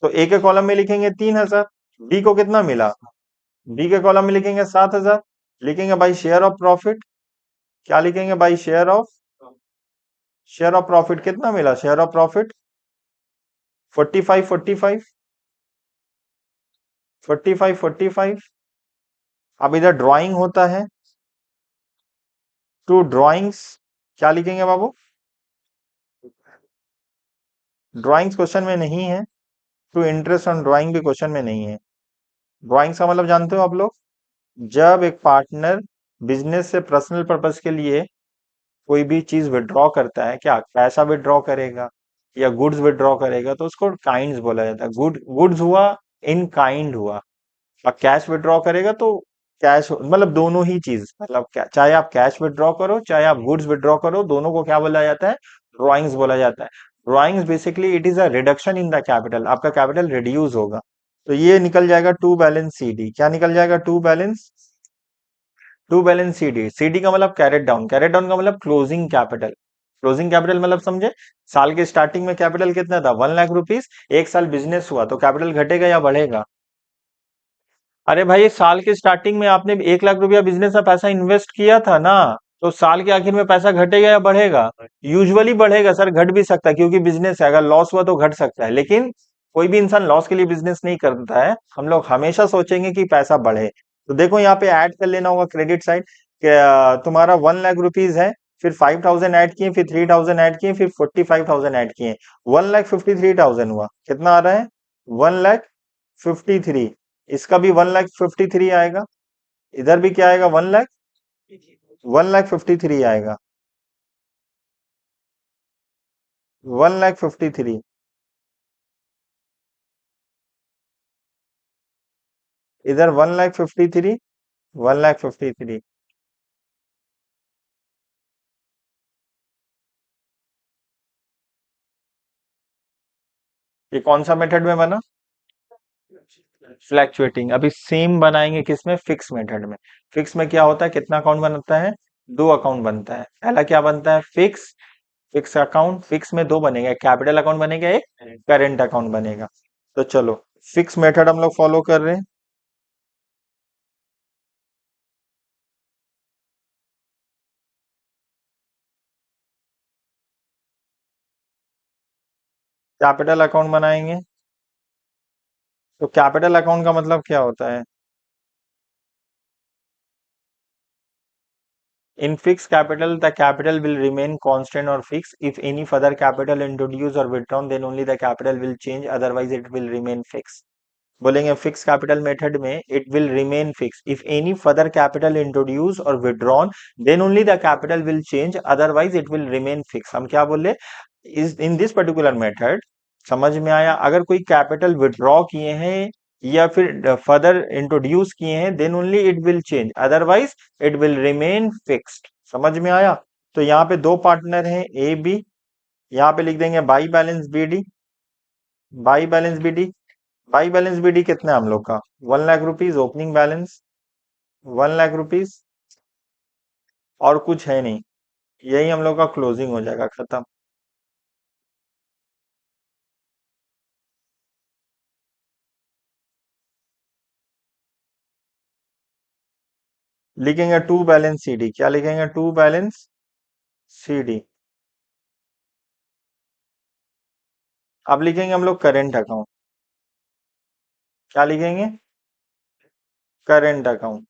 तो ए के कॉलम में लिखेंगे 3,000। बी को कितना मिला? बी के कॉलम में लिखेंगे 7,000। लिखेंगे बाई शेयर ऑफ प्रॉफिट। क्या लिखेंगे? बाई शेयर ऑफ प्रॉफिट कितना मिला? Share of profit 45 45 45 45। अब इधर ड्राइंग होता है, टू ड्राइंग्स। क्या लिखेंगे बाबू? ड्राइंग्स क्वेश्चन में नहीं है, टू इंटरेस्ट ऑन ड्राइंग भी क्वेश्चन में नहीं है। ड्राइंग्स का मतलब जानते हो आप लोग? जब एक पार्टनर बिजनेस से पर्सनल पर्पस के लिए कोई भी चीज विड्रॉ करता है, क्या पैसा विड्रॉ करेगा या गुड्स विड्रॉ करेगा, तो उसको काइंड्स बोला जाता है। गुड्स हुआ, इन काइंड हुआ। और कैश विड्रॉ करेगा तो कैश मतलब दोनों ही चीज, मतलब चाहे आप कैश विड्रॉ करो चाहे आप गुड्स विड्रॉ करो, दोनों को क्या बोला जाता है? ड्रॉइंग्स बोला जाता है। Drawings basically it is a reduction in the capital, आपका कैपिटल रिड्यूस होगा। तो ये निकल जाएगा टू बैलेंस सी डी। क्या निकल जाएगा? To balance C D. C D का मतलब कैरेट डाउन, कैरेट डाउन का मतलब क्लोजिंग कैपिटल। क्लोजिंग कैपिटल मतलब समझे? साल के स्टार्टिंग में कैपिटल कितना था? 1 लाख रुपीज। एक साल बिजनेस हुआ तो कैपिटल घटेगा या बढ़ेगा? अरे भाई, साल के स्टार्टिंग में आपने 1 लाख रुपया बिजनेस में पैसा इन्वेस्ट किया था ना, तो साल के आखिर में पैसा घटेगा या बढ़ेगा? यूजुअली बढ़ेगा सर, घट भी सकता है क्योंकि बिजनेस है, अगर लॉस हुआ तो घट सकता है, लेकिन कोई भी इंसान लॉस के लिए बिजनेस नहीं करता है। हम लोग हमेशा सोचेंगे कि पैसा बढ़े। तो देखो यहाँ पे ऐड कर लेना होगा क्रेडिट साइड। तुम्हारा 1 लाख रुपीज है, फिर 5,000 ऐड किए, फिर 3,000 ऐड किए, फिर 45,000 ऐड किए। 1,53,000 हुआ। कितना आ रहा है? 1,53,000। इसका भी 1,53,000 आएगा। इधर भी क्या आएगा? 1,53,000 आएगा। 1,53,000। इधर 1,53,000, 1,53,000। ये कौन सा मेथड में बना? फ्लैक्चुएटिंग। अभी सेम बनाएंगे किसमें? फिक्स मेथड में। फिक्स में क्या होता है? कितना अकाउंट बनता है? 2 अकाउंट बनता है। पहला क्या बनता है? फिक्स। Fix account. फिक्स में दो बनेगा, एक कैपिटल अकाउंट बनेगा, एक करेंट अकाउंट बनेगा। तो चलो, फिक्स मेथड हम लोग फॉलो कर रहे हैं। कैपिटल अकाउंट बनाएंगे। तो कैपिटल अकाउंट का मतलब क्या होता है? In fixed capital, the capital will remain constant or fixed. If any further capital introduced or withdrawn, then only the capital will change. Otherwise, it will remain fixed. बोलेंगे fix capital method में it will remain fix if any further capital introduce और withdrawn, then only the capital will change, otherwise it will remain fix. हम क्या बोले? इस in this particular method, समझ में आया? अगर कोई कैपिटल विड्रॉ किए हैं या फिर फर्दर इंट्रोड्यूस किए हैं, then only it will change, otherwise it will remain fixed. समझ में आया? तो यहाँ पे दो पार्टनर हैं ए बी, यहाँ पे लिख देंगे by balance B D. By balance B D, by balance B D कितना है हम लोग का? 1 lakh rupees opening balance, 1 lakh rupees, और कुछ है नहीं। यही हम लोग का क्लोजिंग हो जाएगा, खत्म। लिखेंगे टू बैलेंस सी डी, क्या लिखेंगे? To balance C D. अब लिखेंगे हम लोग करेंट अकाउंट, क्या लिखेंगे? Current account.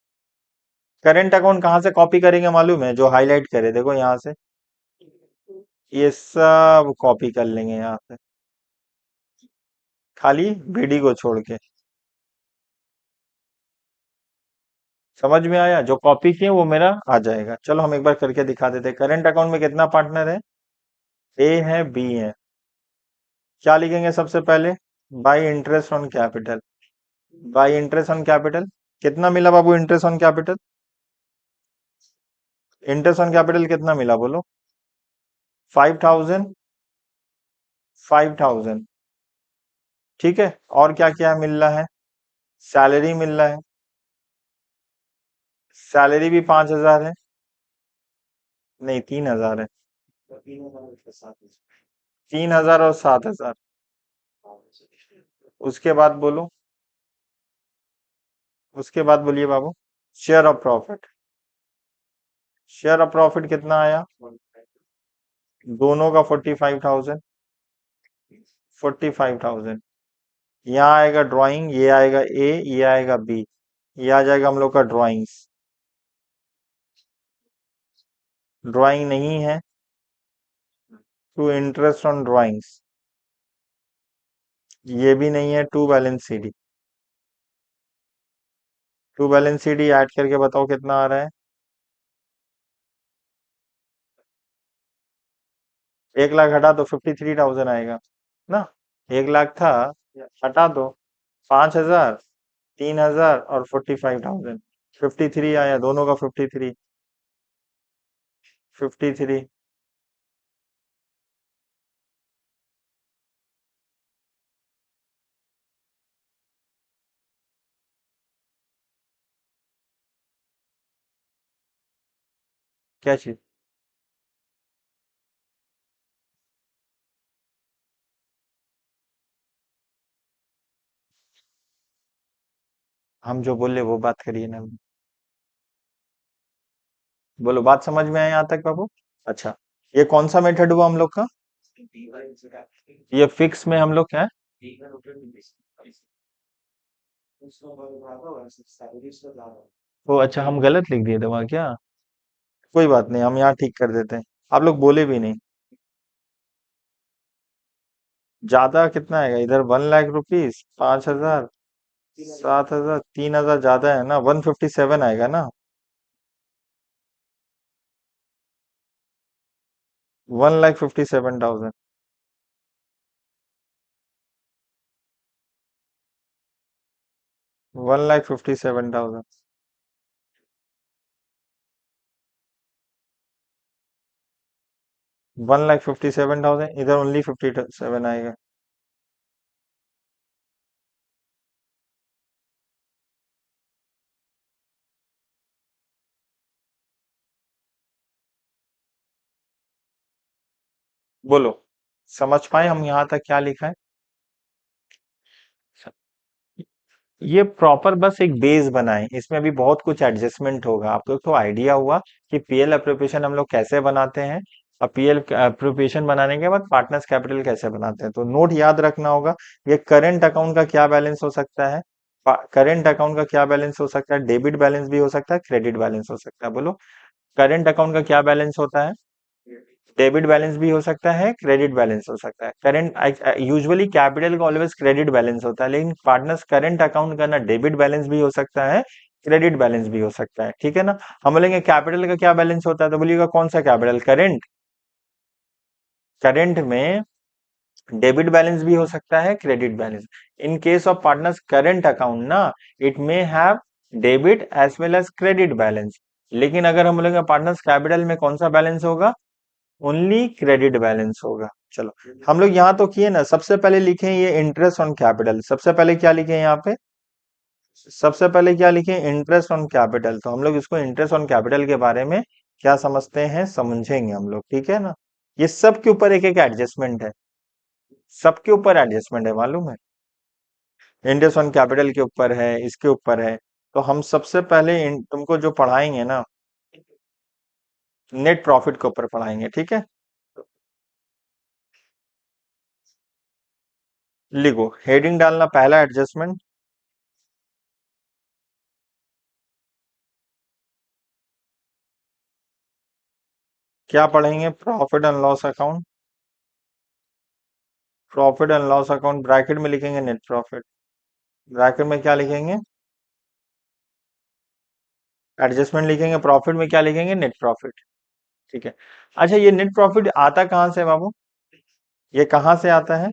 करेंट अकाउंट कहाँ से कॉपी करेंगे मालूम है? जो हाईलाइट करे देखो यहाँ से, ये सब कॉपी कर लेंगे यहाँ से, खाली बीडी को छोड़ के। समझ में आया? जो कॉपी किए वो मेरा आ जाएगा। चलो हम एक बार करके दिखा देते हैं। करेंट अकाउंट में कितना पार्टनर है? ए है, बी है। क्या लिखेंगे सबसे पहले? By interest on capital. By interest on capital कितना मिला बाबू? Interest on capital, interest on capital कितना मिला बोलो? 5,000, 5,000। ठीक है, और क्या क्या मिल रहा है? सैलरी मिल रहा है, सैलरी भी 5,000 है। नहीं, 3,000 है। 3,000 और 7,000। उसके बाद बोलो, उसके बाद बोलिए बाबू। Share of profit, share of profit कितना आया? दोनों का 45,000, 45,000। यहाँ आएगा ड्राइंग, ये आएगा ए, ये आएगा बी, ये आ जाएगा हम लोग का ड्राइंग्स। ड्राइंग नहीं है, टू इंटरेस्ट ऑन ड्राइंग्स, ये भी नहीं है। To balance C D, to balance C D add करके बताओ कितना आ रहा है? 1 लाख हटा दो, 53,000 आएगा ना। 1 लाख था, हटा दो 5,000, 3,000 और 45,000, 53 आया, दोनों का 53, 53। क्या चीज? हम जो बोले वो बात करिए ना। बोलो, बात समझ में आया यहाँ तक बाबू? अच्छा, ये कौन सा मेथड हुआ हम लोग का? ये फिक्स में हम लोग क्या है? ओ अच्छा, हम गलत लिख दिए थे वहां क्या? कोई बात नहीं, हम यहाँ ठीक कर देते हैं। आप लोग बोले भी नहीं। ज्यादा कितना आएगा इधर? 1 लाख रुपीज, 5,000, 7,000, 3,000 ज्यादा है ना, 157 आएगा ना। 1,57,000, 1,57,000, 1,57,000, इधर ओनली 57 आएगा। बोलो, समझ पाए हम यहाँ तक क्या लिखा है? ये प्रॉपर बस एक बेस बनाए, इसमें भी बहुत कुछ एडजस्टमेंट होगा। आपको तो आइडिया हुआ कि पीएल अप्रोप्रिएशन हम लोग कैसे बनाते हैं, और पीएल अप्रोप्रिएशन बनाने के बाद पार्टनर्स कैपिटल कैसे बनाते हैं। तो नोट याद रखना होगा। ये करंट अकाउंट का क्या बैलेंस हो सकता है? करंट अकाउंट का क्या बैलेंस हो सकता है? डेबिट बैलेंस भी हो सकता है, क्रेडिट बैलेंस हो सकता है। बोलो, करंट अकाउंट का क्या बैलेंस होता है? डेबिट बैलेंस भी हो सकता है, क्रेडिट बैलेंस हो सकता है। करंट यूजुअली कैपिटल का ऑलवेज क्रेडिट बैलेंस होता है, लेकिन पार्टनर्स करंट अकाउंट का ना डेबिट बैलेंस भी हो सकता है, क्रेडिट बैलेंस भी हो सकता है। ठीक है ना? हम बोलेंगे कैपिटल का क्या बैलेंस होता है, तो बोलिएगा कौन सा कैपिटल? करंट। करंट में डेबिट बैलेंस भी हो सकता है, credit balance. In case of partners current account ना, it may have debit as well as credit balance. लेकिन अगर हम बोलेंगे पार्टनर्स कैपिटल में कौन सा बैलेंस होगा, ओनली क्रेडिट बैलेंस होगा। चलो, हम लोग यहाँ तो किए ना, सबसे पहले लिखे ये इंटरेस्ट ऑन कैपिटल। सबसे पहले क्या लिखे यहाँ पे, सबसे पहले क्या लिखे, इंटरेस्ट ऑन कैपिटल। तो हम लोग इसको इंटरेस्ट ऑन कैपिटल के बारे में क्या समझते हैं, समझेंगे हम लोग, ठीक है ना। ये सब के ऊपर एक एक एडजस्टमेंट है, सबके ऊपर एडजस्टमेंट है, मालूम है। इंटरेस्ट ऑन कैपिटल के ऊपर है, इसके ऊपर है। तो हम सबसे पहले तुमको जो पढ़ाएंगे ना, नेट प्रॉफिट के ऊपर पढ़ाएंगे, ठीक है। लिखो, हेडिंग डालना पहला एडजस्टमेंट। क्या पढ़ेंगे, profit and loss account. Profit and loss account bracket में लिखेंगे नेट प्रॉफिट। ब्रैकेट में क्या लिखेंगे, एडजस्टमेंट लिखेंगे। प्रॉफिट में क्या लिखेंगे, नेट प्रॉफिट, ठीक है। अच्छा, ये नेट प्रॉफिट आता कहाँ से बाबू, ये कहाँ से आता है,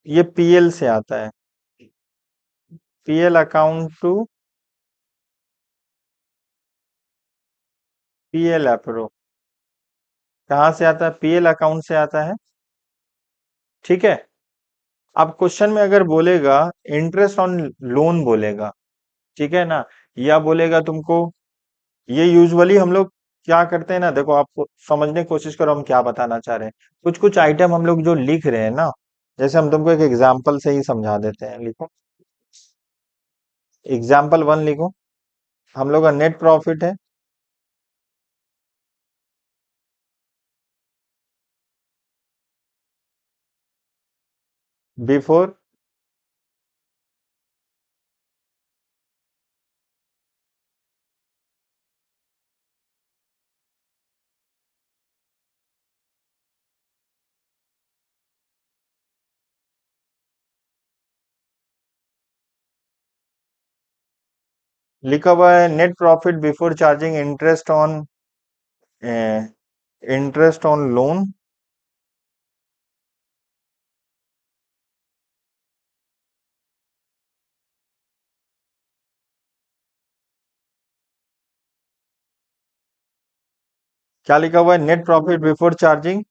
ये पीएल से आता है। पीएल अकाउंट टू पीएल अप्रो, कहाँ से आता है, पीएल अकाउंट से आता है, ठीक है। अब क्वेश्चन में अगर बोलेगा इंटरेस्ट ऑन लोन बोलेगा, ठीक है ना, या बोलेगा तुमको, ये यूजुअली हम लोग क्या करते हैं ना, देखो आप समझने की कोशिश करो हम क्या बताना चाह रहे हैं। कुछ कुछ आइटम हम लोग जो लिख रहे हैं ना, जैसे हम तुमको एक एग्जांपल से ही समझा देते हैं। लिखो, एग्जांपल वन लिखो। हम लोग का नेट प्रॉफिट है, बिफोर, लिखा हुआ है net profit before charging interest on loan. क्या लिखा हुआ है, net profit before charging,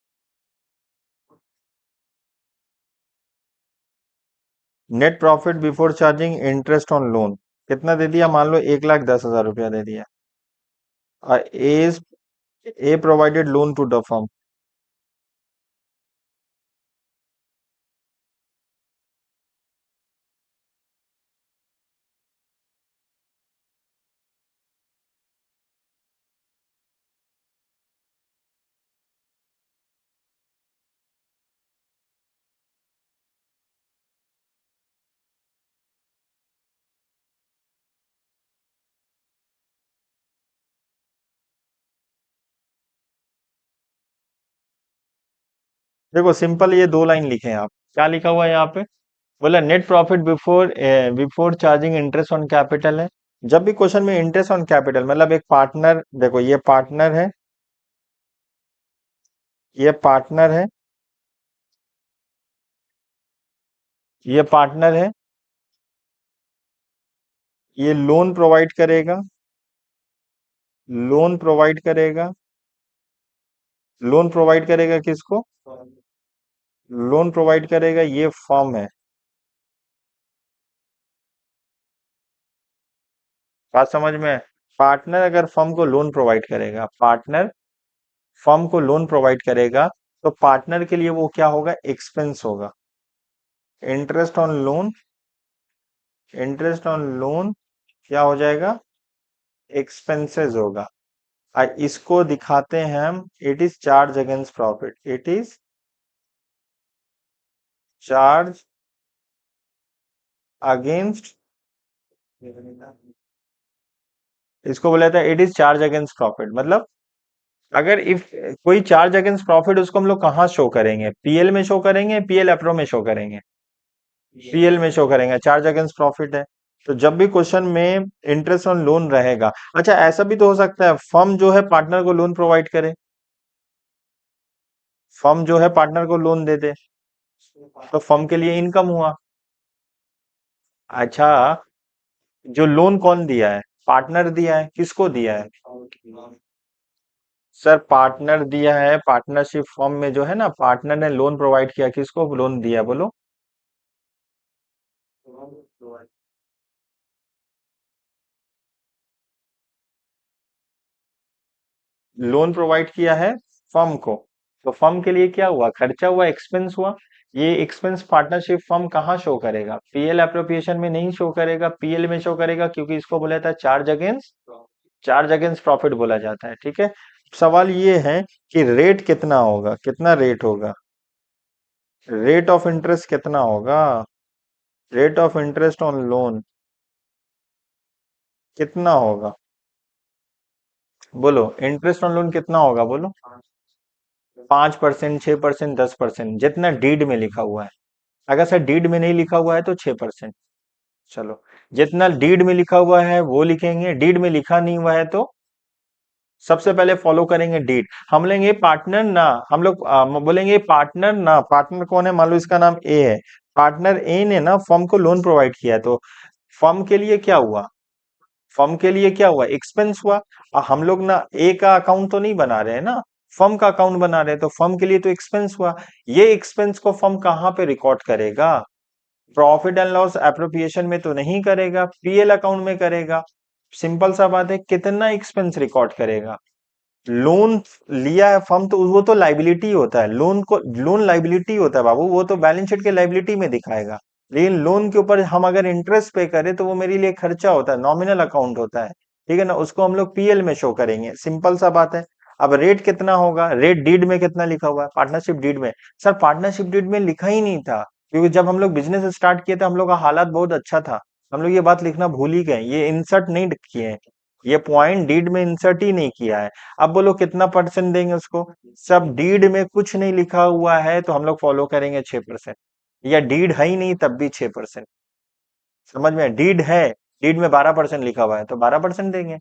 net profit before charging interest on loan. कितना दे दिया, मान लो 1,10,000 रुपया दे दिया। As a provided loan to the firm. देखो सिंपल, ये दो लाइन लिखे हैं आप। क्या लिखा हुआ है यहाँ पे, बोला net profit before charging interest on capital है। जब भी क्वेश्चन में इंटरेस्ट ऑन कैपिटल मतलब एक पार्टनर, देखो ये पार्टनर है, ये पार्टनर है, ये पार्टनर है, ये लोन प्रोवाइड करेगा, लोन प्रोवाइड करेगा, लोन प्रोवाइड करेगा किसको, लोन प्रोवाइड करेगा ये फर्म है। बात समझ में, पार्टनर अगर फर्म को लोन प्रोवाइड करेगा, पार्टनर फर्म को लोन प्रोवाइड करेगा, तो पार्टनर के लिए वो क्या होगा, एक्सपेंस होगा। Interest on loan, interest on loan क्या हो जाएगा, एक्सपेंसेस होगा। इसको दिखाते हैं हम, it is charge against profit, it is charge against, इसको बोला था it is charge against profit. मतलब अगर इफ कोई चार्ज अगेंस्ट प्रॉफिट, उसको हम लोग कहाँ शो करेंगे, पीएल में शो करेंगे, पीएल अप्रो में शो करेंगे, पीएल में शो करेंगे, चार्ज अगेंस्ट प्रॉफिट है। तो जब भी क्वेश्चन में इंटरेस्ट ऑन लोन रहेगा, अच्छा ऐसा भी तो हो सकता है फर्म जो है पार्टनर को लोन प्रोवाइड करे, फर्म जो है पार्टनर को लोन दे दे, तो फर्म के लिए इनकम हुआ। अच्छा, जो लोन कौन दिया है? पार्टनर दिया है। किसको दिया है? सर पार्टनर दिया है, पार्टनरशिप फॉर्म में जो है ना, पार्टनर ने लोन प्रोवाइड किया। किसको लोन दिया बोलो? लोन प्रोवाइड किया है फर्म को। तो फर्म के लिए क्या हुआ? खर्चा हुआ, एक्सपेंस हुआ। ये एक्सपेंस पार्टनरशिप फर्म कहाँ शो करेगा? पीएल एप्रोप्रिएशन में नहीं शो करेगा, पीएल में शो करेगा, क्योंकि इसको बोला जाता है चार्ज अगेंस्ट प्रॉफिट बोला जाता है। ठीक है। सवाल ये है कि रेट कितना होगा, कितना रेट होगा? रेट ऑफ इंटरेस्ट कितना होगा? Rate of interest on loan कितना होगा? बोलो, इंटरेस्ट ऑन लोन कितना होगा बोलो? 5%, 6%, 10%, जितना डीड में लिखा हुआ है। अगर सर डीड में नहीं लिखा हुआ है तो 6%। चलो, जितना डीड में लिखा हुआ है वो लिखेंगे, डीड में लिखा नहीं हुआ है तो सबसे पहले फॉलो करेंगे डीड। हम लेंगे पार्टनर ना, हम लोग बोलेंगे पार्टनर ना। पार्टनर कौन है? मान लो इसका नाम ए है। पार्टनर ए ने ना फर्म को लोन प्रोवाइड किया, तो फर्म के लिए क्या हुआ? फर्म के लिए क्या हुआ? एक्सपेंस हुआ। हम लोग ना ए का अकाउंट तो नहीं बना रहे हैं ना, फर्म का अकाउंट बना रहे हैं, तो फर्म के लिए तो एक्सपेंस हुआ। ये एक्सपेंस को फर्म कहाँ पे रिकॉर्ड करेगा? प्रॉफिट एंड लॉस एप्रोप्रिएशन में तो नहीं करेगा, पीएल अकाउंट में करेगा। सिंपल सा बात है, कितना एक्सपेंस रिकॉर्ड करेगा? लोन लिया है फर्म तो वो तो लाइबिलिटी होता है, लोन लाइबिलिटी होता है बाबू, वो तो बैलेंस शीट के लाइबिलिटी में दिखाएगा। लेकिन लोन के ऊपर हम अगर इंटरेस्ट पे करें तो वो मेरे लिए खर्चा होता है, नॉमिनल अकाउंट होता है। ठीक है ना, उसको हम लोग पीएल में शो करेंगे। सिंपल सा बात है। अब रेट कितना होगा? रेट डीड में कितना लिखा हुआ है? पार्टनरशिप डीड में। सर पार्टनरशिप डीड में लिखा ही नहीं था, क्योंकि जब हम लोग बिजनेस स्टार्ट किए थे हम लोग का हालात बहुत अच्छा था। हम लोग ये बात लिखना भूल ही गए, ये इंसर्ट नहीं किए हैं। ये पॉइंट डीड में इंसर्ट ही नहीं किया है। अब बोलो कितना परसेंट देंगे उसको? सब डीड में कुछ नहीं लिखा हुआ है तो हम लोग फॉलो करेंगे 6%। या डीड है ही नहीं तब भी 6%। समझ में? डीड है, डीड में 12% लिखा हुआ है तो 12% देंगे।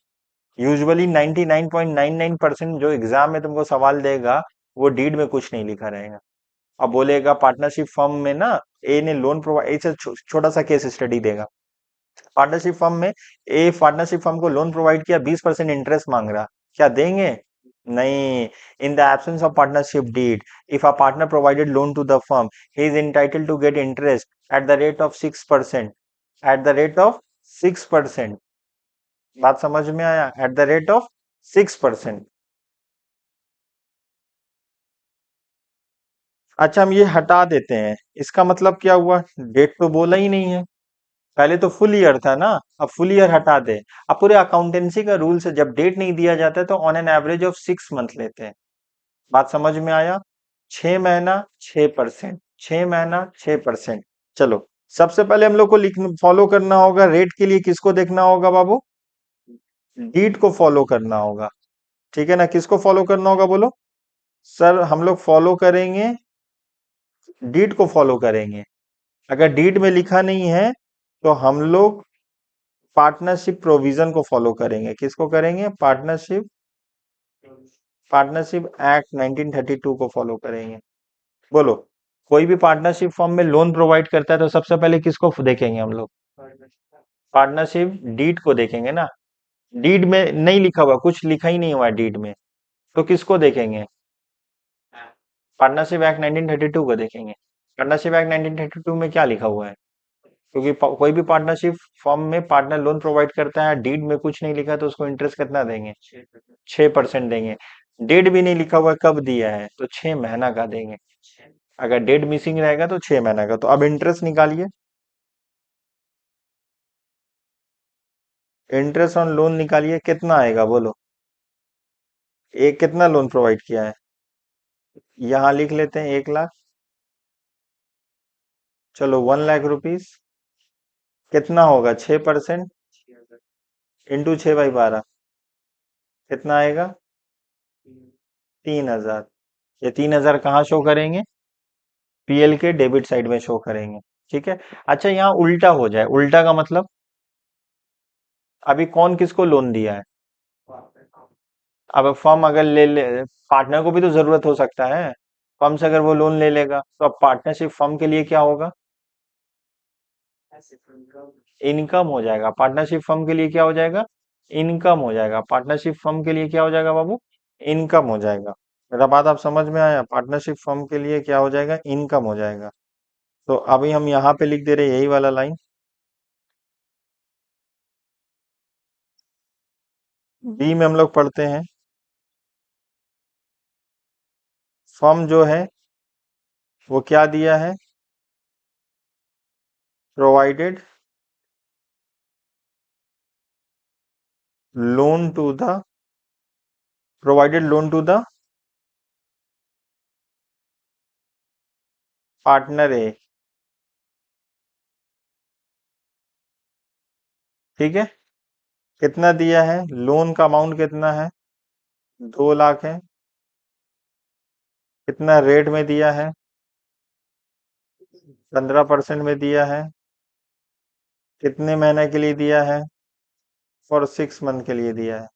यूजुअली 99.99% जो एग्जाम में तुमको सवाल देगा वो डीड में कुछ नहीं लिखा रहेगा। अब बोलेगा पार्टनरशिप फर्म में ना ए ने लोन प्रोवाइड, ऐसे छोटा सा केस स्टडी देगा। पार्टनरशिप फर्म में ए पार्टनरशिप फर्म को लोन प्रोवाइड किया, 20% इंटरेस्ट मांग रहा। क्या देंगे? नहीं। In the absence of partnership deed, if a partner provided loan to the firm, he is entitled to get interest at the rate of 6%। At the rate of 6%। बात समझ में आया? At the rate of 6%। अच्छा, हम ये हटा देते हैं, इसका मतलब क्या हुआ? डेट तो बोला ही नहीं है। पहले तो फुल ईयर था ना, अब फुल ईयर हटा दे। अब पूरे अकाउंटेंसी का रूल से जब डेट नहीं दिया जाता है तो on an average of 6 month लेते हैं। बात समझ में आया? 6 महीना 6%, 6 महीना 6%। चलो, सबसे पहले हम लोग को लिख फॉलो करना होगा, रेट के लिए किसको देखना होगा बाबू? डीट को फॉलो करना होगा। ठीक है ना, किसको फॉलो करना होगा बोलो? सर हम लोग फॉलो करेंगे, डीट को फॉलो करेंगे। अगर डीट में लिखा नहीं है तो हम लोग पार्टनरशिप प्रोविजन को फॉलो करेंगे। किसको करेंगे? पार्टनरशिप एक्ट 1932 को फॉलो करेंगे। बोलो, कोई भी पार्टनरशिप फॉर्म में लोन प्रोवाइड करता है तो सबसे पहले किसको देखेंगे हम लोग? पार्टनरशिप डीड को देखेंगे ना। डीड में नहीं लिखा हुआ, कुछ लिखा ही नहीं हुआ है डीड में, तो किसको देखेंगे? पार्टनरशिप एक्ट 1932 को देखेंगे। पार्टनरशिप एक्ट 1932 में क्या लिखा हुआ है? क्योंकि कोई भी पार्टनरशिप फॉर्म में पार्टनर लोन प्रोवाइड करता है, डीड में कुछ नहीं लिखा है, तो उसको इंटरेस्ट कितना देंगे? 6% देंगे। डेट भी नहीं लिखा हुआ है कब दिया है, तो 6 महीना का देंगे। अगर डेट मिसिंग रहेगा तो 6 महीना का। तो अब इंटरेस्ट निकालिए। इंटरेस्ट ऑन लोन निकालिए, कितना आएगा बोलो? एक कितना लोन प्रोवाइड किया है? यहाँ लिख लेते हैं 1 लाख। चलो, 1 लाख रुपीज। कितना होगा? 6%। इंटू 6/12 कितना आएगा? 3,000। ये 3,000 कहाँ शो करेंगे? पीएल के डेबिट साइड में शो करेंगे। ठीक है। अच्छा, यहाँ उल्टा हो जाए, उल्टा का मतलब अभी कौन किसको लोन दिया है? अब फर्म अगर ले ले, पार्टनर को भी तो जरूरत हो सकता है। फर्म से अगर वो लोन ले लेगा तो अब पार्टनरशिप फर्म के लिए क्या होगा? इनकम हो जाएगा। पार्टनरशिप फर्म के लिए क्या हो जाएगा? इनकम हो जाएगा। पार्टनरशिप फर्म के लिए क्या हो जाएगा बाबू? इनकम हो जाएगा। मेरा बात आप समझ में आया? पार्टनरशिप फर्म के लिए क्या हो जाएगा? इनकम हो जाएगा। तो अभी हम यहाँ पे लिख दे रहे हैं यही वाला लाइन। बी में हम लोग पढ़ते हैं, फर्म जो है वो क्या दिया है? Provided loan to the provided loan to the partner A. ठीक है। कितना दिया है? लोन का अमाउंट कितना है? 2 लाख है। कितना रेट में दिया है? 15% में दिया है। कितने महीने के लिए दिया है? फॉर 6 मंथ के लिए दिया है।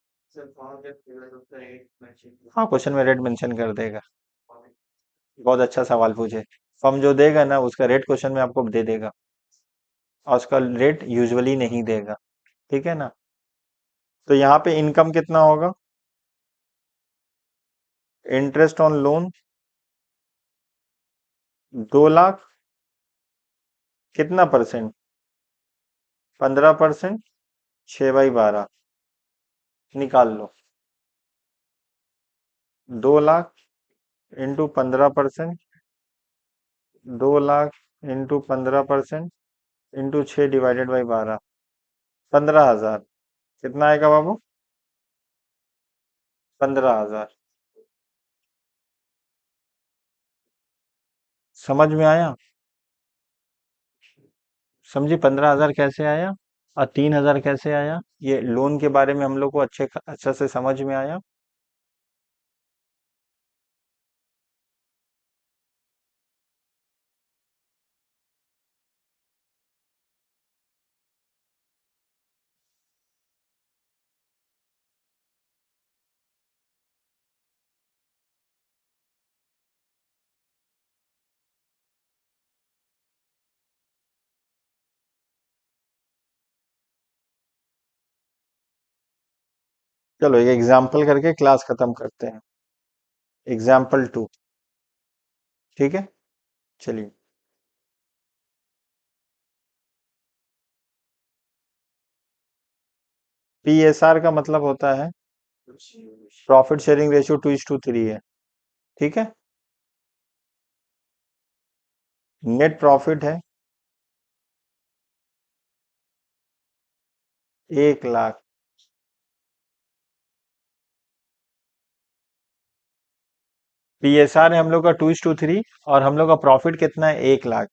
हाँ, क्वेश्चन में रेट मेंशन कर देगा। बहुत अच्छा सवाल पूछे। फर्म जो देगा ना उसका रेट क्वेश्चन में आपको दे देगा, और उसका रेट यूजुअली नहीं देगा। ठीक है ना? तो यहाँ पे इनकम कितना होगा? Interest on loan 2 lakh. कितना परसेंट? 15%। 6/12 निकाल लो। 2 lakh into 15%। 2 lakh into 15% into 6/12। 15,000। कितना आएगा बाबू? 15,000। समझ में आया? समझी? 15,000 कैसे आया और 3,000 कैसे आया? ये लोन के बारे में हम लोग को अच्छे से समझ में आया। चलो एक एग्जाम्पल करके क्लास खत्म करते हैं। एग्जाम्पल 2। ठीक है, चलिए। PSR का मतलब होता है प्रॉफिट शेयरिंग रेशियो 2:3 है। ठीक है। नेट प्रॉफिट है 1 लाख। PSR है हम लोग का 2:3 और हम लोग का प्रॉफिट कितना है? 1 लाख।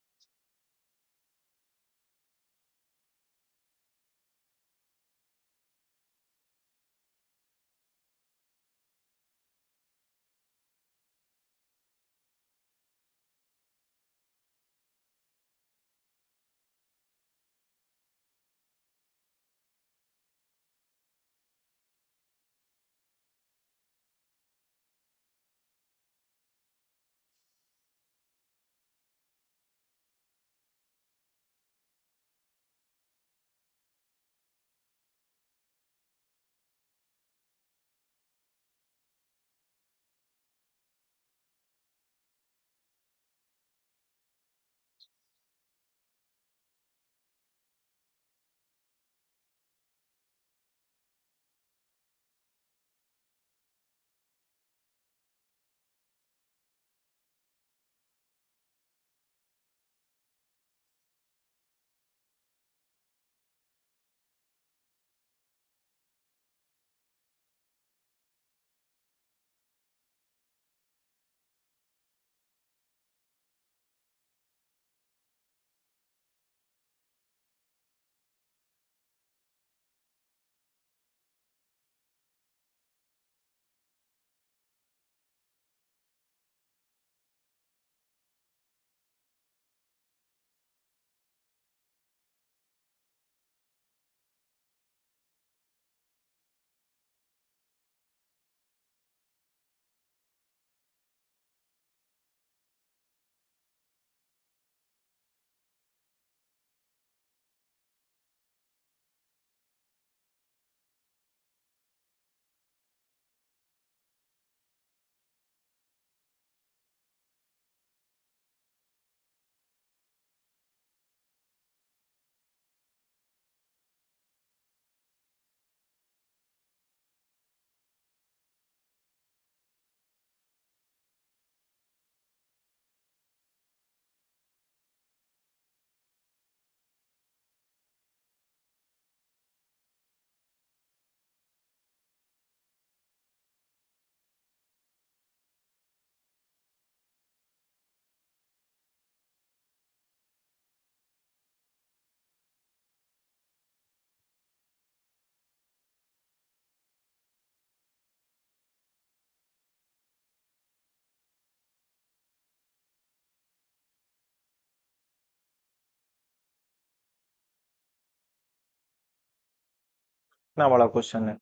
इतना बड़ा क्वेश्चन है।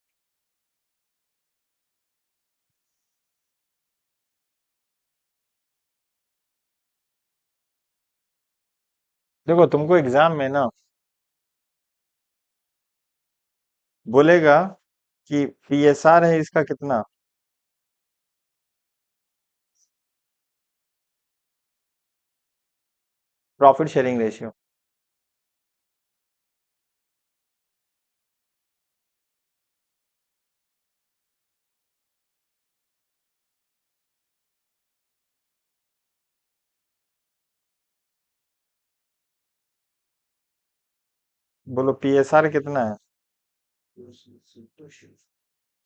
देखो तुमको एग्जाम में ना बोलेगा कि पीएसआर है इसका कितना। Profit sharing ratio. बोलो पीएसआर कितना है।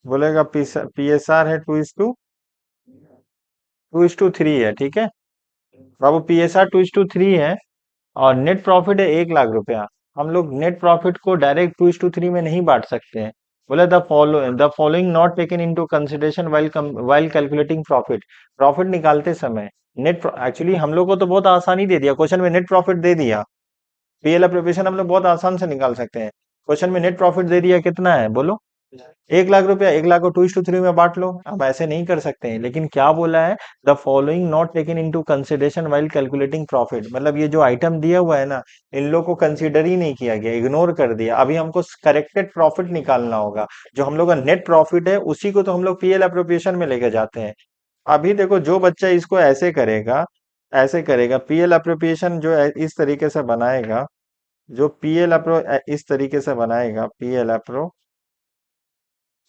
बोलेगा पीएसआर है 2:3 है, ठीक है। बाबू पीएसआर 2:3 है और नेट प्रॉफिट है 1 लाख रुपया। हम लोग नेट प्रॉफिट को डायरेक्ट 2:3 में नहीं बांट सकते हैं। बोले the following not taken into consideration while calculating profit. Profit निकालते समय नेट एक्चुअली हम लोग को तो बहुत आसानी दे दिया, क्वेश्चन में नेट प्रॉफिट दे दिया। पीएल एप्रोप्रिएशन हम लोग बहुत आसान से निकाल सकते हैं। क्वेश्चन में नेट प्रॉफिट दे दिया, कितना है बोलो। 1 लाख रुपया। 1 लाख को 2:3 में बांट लो। अब ऐसे नहीं कर सकते हैं, लेकिन क्या बोला है, the following not taken into consideration while calculating profit, मतलब ये जो आइटम दिया हुआ है ना, इन लोग को कंसीडर ही नहीं किया गया, इग्नोर कर दिया। अभी हमको करेक्टेड प्रॉफिट निकालना होगा। जो हम लोग का नेट प्रॉफिट है उसी को तो हम लोग पीएल एप्रोप्रिएशन में लेके जाते हैं। अभी देखो जो बच्चा इसको ऐसे करेगा पीएल एप्रोप्रिएशन जो इस तरीके से बनाएगा, जो पीएल अप्रो इस तरीके से बनाएगा,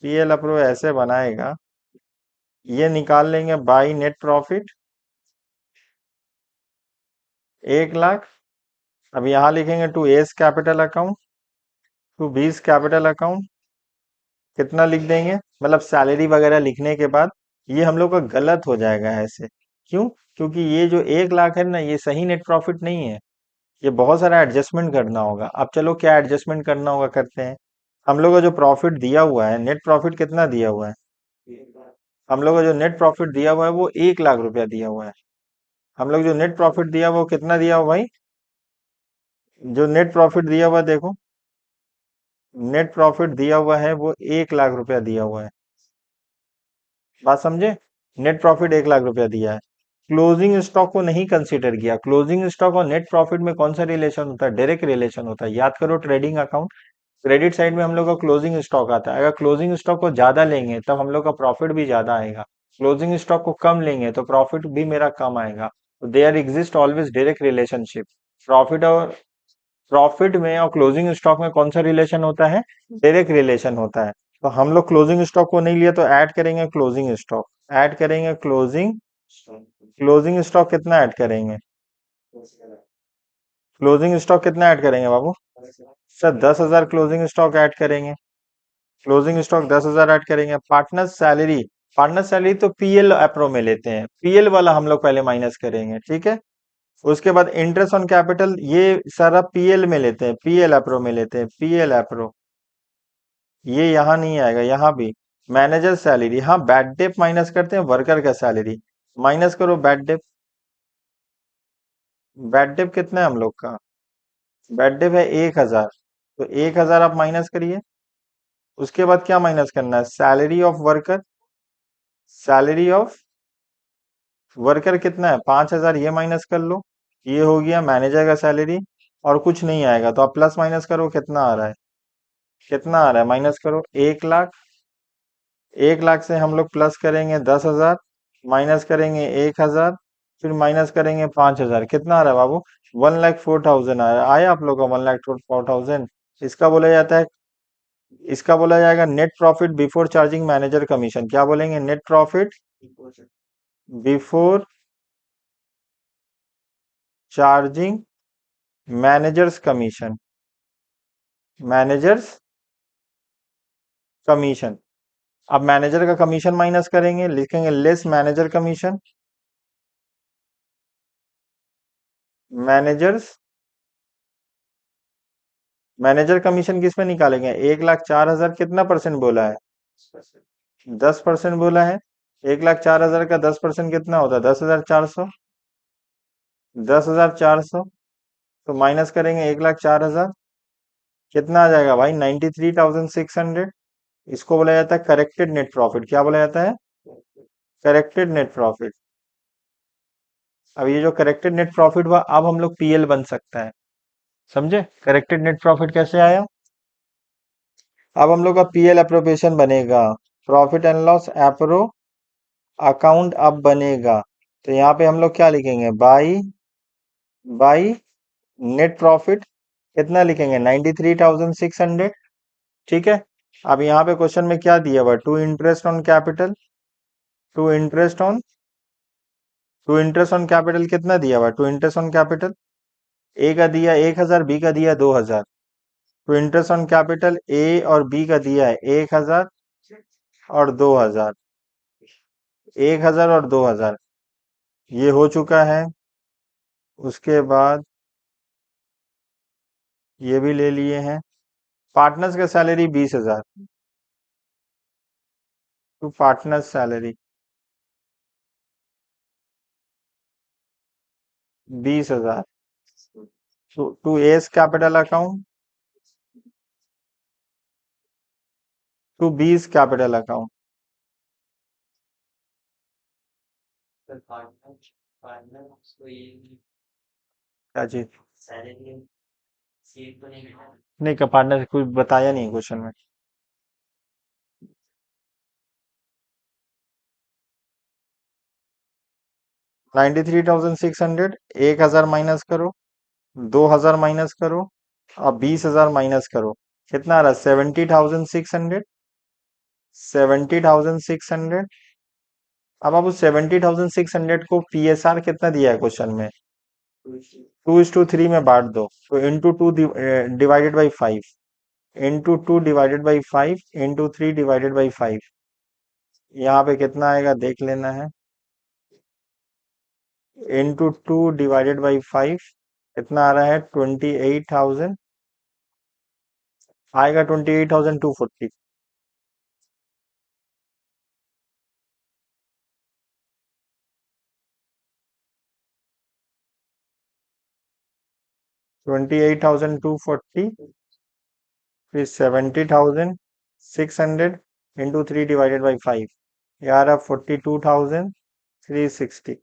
पीएल अप्रो ऐसे बनाएगा। ये निकाल लेंगे बाई नेट प्रॉफिट 1 लाख। अब यहाँ लिखेंगे to S capital account, to B's capital account. कितना लिख देंगे, मतलब सैलरी वगैरह लिखने के बाद ये हम लोग का गलत हो जाएगा ऐसे। क्यों? क्योंकि ये जो 1 लाख है ना, ये सही नेट प्रॉफिट नहीं है। ये बहुत सारा एडजस्टमेंट करना होगा। अब चलो क्या एडजस्टमेंट करना होगा करते हैं। हम लोग का जो प्रॉफिट दिया हुआ है, नेट प्रॉफिट कितना दिया हुआ है, हम लोग का जो नेट प्रॉफिट दिया हुआ है वो 1 लाख रुपया दिया हुआ है। हम लोग जो नेट प्रॉफिट दिया हुआ है, वो कितना दिया हुआ भाई, जो नेट प्रॉफिट दिया हुआ है, देखो नेट प्रॉफिट दिया हुआ है वो 1 लाख रुपया दिया हुआ है। बात समझे। नेट प्रॉफिट 1 लाख रुपया दिया है। क्लोजिंग स्टॉक को नहीं कंसीडर किया। क्लोजिंग स्टॉक और नेट प्रॉफिट में कौन सा रिलेशन होता है, डायरेक्ट रिलेशन होता है। याद करो ट्रेडिंग अकाउंट, क्रेडिट साइड में हम लोग का क्लोजिंग स्टॉक आता है। अगर क्लोजिंग स्टॉक को ज्यादा लेंगे तब हम लोग का प्रॉफिट भी ज्यादा आएगा। क्लोजिंग स्टॉक को कम लेंगे तो प्रॉफिट भी मेरा कम आएगा। तो there exist always direct relationship. Profit और प्रॉफिट में और क्लोजिंग स्टॉक में कौन सा रिलेशन होता है, डायरेक्ट रिलेशन होता है। तो हम लोग क्लोजिंग स्टॉक को नहीं लिया तो ऐड करेंगे क्लोजिंग स्टॉक, ऐड करेंगे क्लोजिंग स्टॉक कितना ऐड करेंगे, क्लोजिंग स्टॉक कितना ऐड करेंगे बाबू। सर 10,000 क्लोजिंग स्टॉक ऐड करेंगे। क्लोजिंग स्टॉक 10,000 ऐड करेंगे। पार्टनर सैलरी तो पीएल अप्रो में लेते हैं, पीएल वाला हम लोग पहले माइनस करेंगे, ठीक है। उसके बाद इंटरेस्ट ऑन कैपिटल ये सारा पीएल में लेते हैं, पीएल अप्रो में लेते हैं, पीएल अप्रो। ये यहाँ नहीं आएगा, यहाँ भी मैनेजर सैलरी, हाँ बैड डेप माइनस करते हैं, वर्कर का सैलरी माइनस करो। बैड डेप कितना है हम लोग का, बैड डेप है 1,000। तो 1,000 आप माइनस करिए। उसके बाद क्या माइनस करना है, salary of worker, salary of worker कितना है 5,000, ये माइनस कर लो। ये हो गया मैनेजर का सैलरी। और कुछ नहीं आएगा तो आप प्लस माइनस करो, कितना आ रहा है, कितना आ रहा है माइनस करो। 1 लाख, 1 लाख से हम लोग प्लस करेंगे 10,000, माइनस करेंगे 1,000, फिर माइनस करेंगे 5,000, कितना आ रहा है बाबू, 1,04,000 आया। आया आप लोग का 1,04,000। इसका बोला जाता है, इसका बोला जाएगा net profit before charging manager commission. क्या बोलेंगे, net profit before charging managers commission, managers commission. अब मैनेजर का कमीशन माइनस करेंगे, लिखेंगे less manager commission, managers, manager commission किस पे निकालेंगे, 1,04,000 कितना परसेंट बोला है, 10% बोला है। 1,04,000 का 10% कितना होता है, 10,400, 10,400। तो माइनस करेंगे 1,04,000, कितना आ जाएगा भाई? 93,600। इसको बोला जाता है करेक्टेड नेट प्रॉफिट। क्या बोला जाता है? Corrected net profit. अब ये जो करेक्टेड नेट प्रॉफिट हुआ, अब हम लोग पीएल बन सकता है। समझे करेक्टेड नेट प्रॉफिट कैसे आया? अब हम लोग का पीएल अप्रोप्रिएशन बनेगा। Profit and loss appro account अब बनेगा। तो यहाँ पे हम लोग क्या लिखेंगे? By net profit. कितना लिखेंगे? 93,600। ठीक है। अब यहाँ पे क्वेश्चन में क्या दिया हुआ? To interest on capital. To interest on to interest on capital कितना दिया हुआ? To interest on capital A का दिया 1,000, बी का दिया 2,000। तो इंटरेस्ट ऑन कैपिटल ए और बी का दिया है 1,000 और 2,000। 1,000 और 2,000 ये हो चुका है। उसके बाद ये भी ले लिए हैं। पार्टनर्स का salary 20,000। To partners salary 20,000। To S capital account to B's capital account. क्या चीज? नहीं का पार्टनर कुछ बताया नहीं क्वेश्चन में। 93,600। 1,000 माइनस करो, 2,000 माइनस करो, अब 20,000 माइनस करो। कितना आ रहा है? 70,600। 70,600। अब आप उस 70,600 को पीएसआर कितना दिया है क्वेश्चन में? 2:3 में बांट दो। तो into two divided by 5, into two divided by 5, into 3 divided by 5। यहाँ पे कितना आएगा देख लेना है। इंटू टू डिवाइडेड बाई 5 कितना आ रहा है? 28,000 आएगा। 28,240। 28,240 फिर 70,600 इंटू 3 डिवाइडेड बाई 5। ये आ रहा 42,360।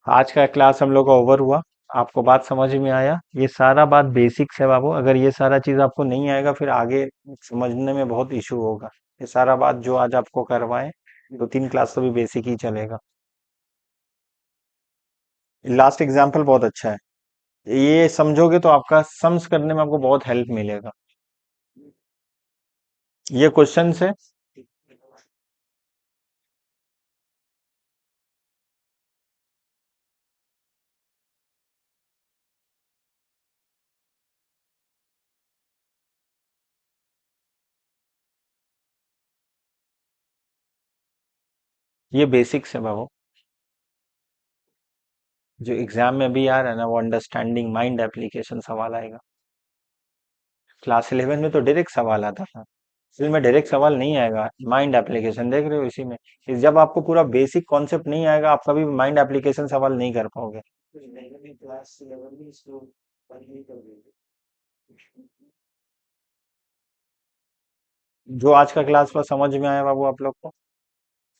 आज का क्लास हम लोग का ओवर हुआ। आपको बात समझ में आया? ये सारा बात बेसिक्स है बाबू। अगर ये सारा चीज आपको नहीं आएगा फिर आगे समझने में बहुत इशू होगा। ये सारा बात जो आज आपको करवाए, 2-3 क्लास तो भी बेसिक ही चलेगा। लास्ट एग्जाम्पल बहुत अच्छा है। ये समझोगे तो आपका सम्स करने में आपको बहुत हेल्प मिलेगा। ये क्वेश्चन है। ये बेसिक्स है बाबू। जो एग्जाम में भी आ रहा है ना, वो अंडरस्टैंडिंग माइंड एप्लीकेशन सवाल आएगा। क्लास 11 में तो डायरेक्ट सवाल आता था। इसमें डायरेक्ट सवाल नहीं आएगा। माइंड एप्लीकेशन देख रहे हो इसी में। जब आपको पूरा बेसिक कॉन्सेप्ट नहीं आएगा, आप कभी माइंड एप्लीकेशन सवाल नहीं कर पाओगे। जो आज का क्लास पर समझ में आया बाबू आप लोग को,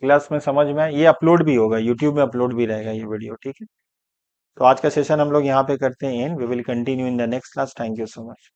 क्लास में समझ में आया, ये अपलोड भी होगा यूट्यूब में, अपलोड भी रहेगा ये वीडियो। ठीक है। तो आज का सेशन हम लोग यहाँ पे करते हैं end. We will continue in the next class. Thank you so much.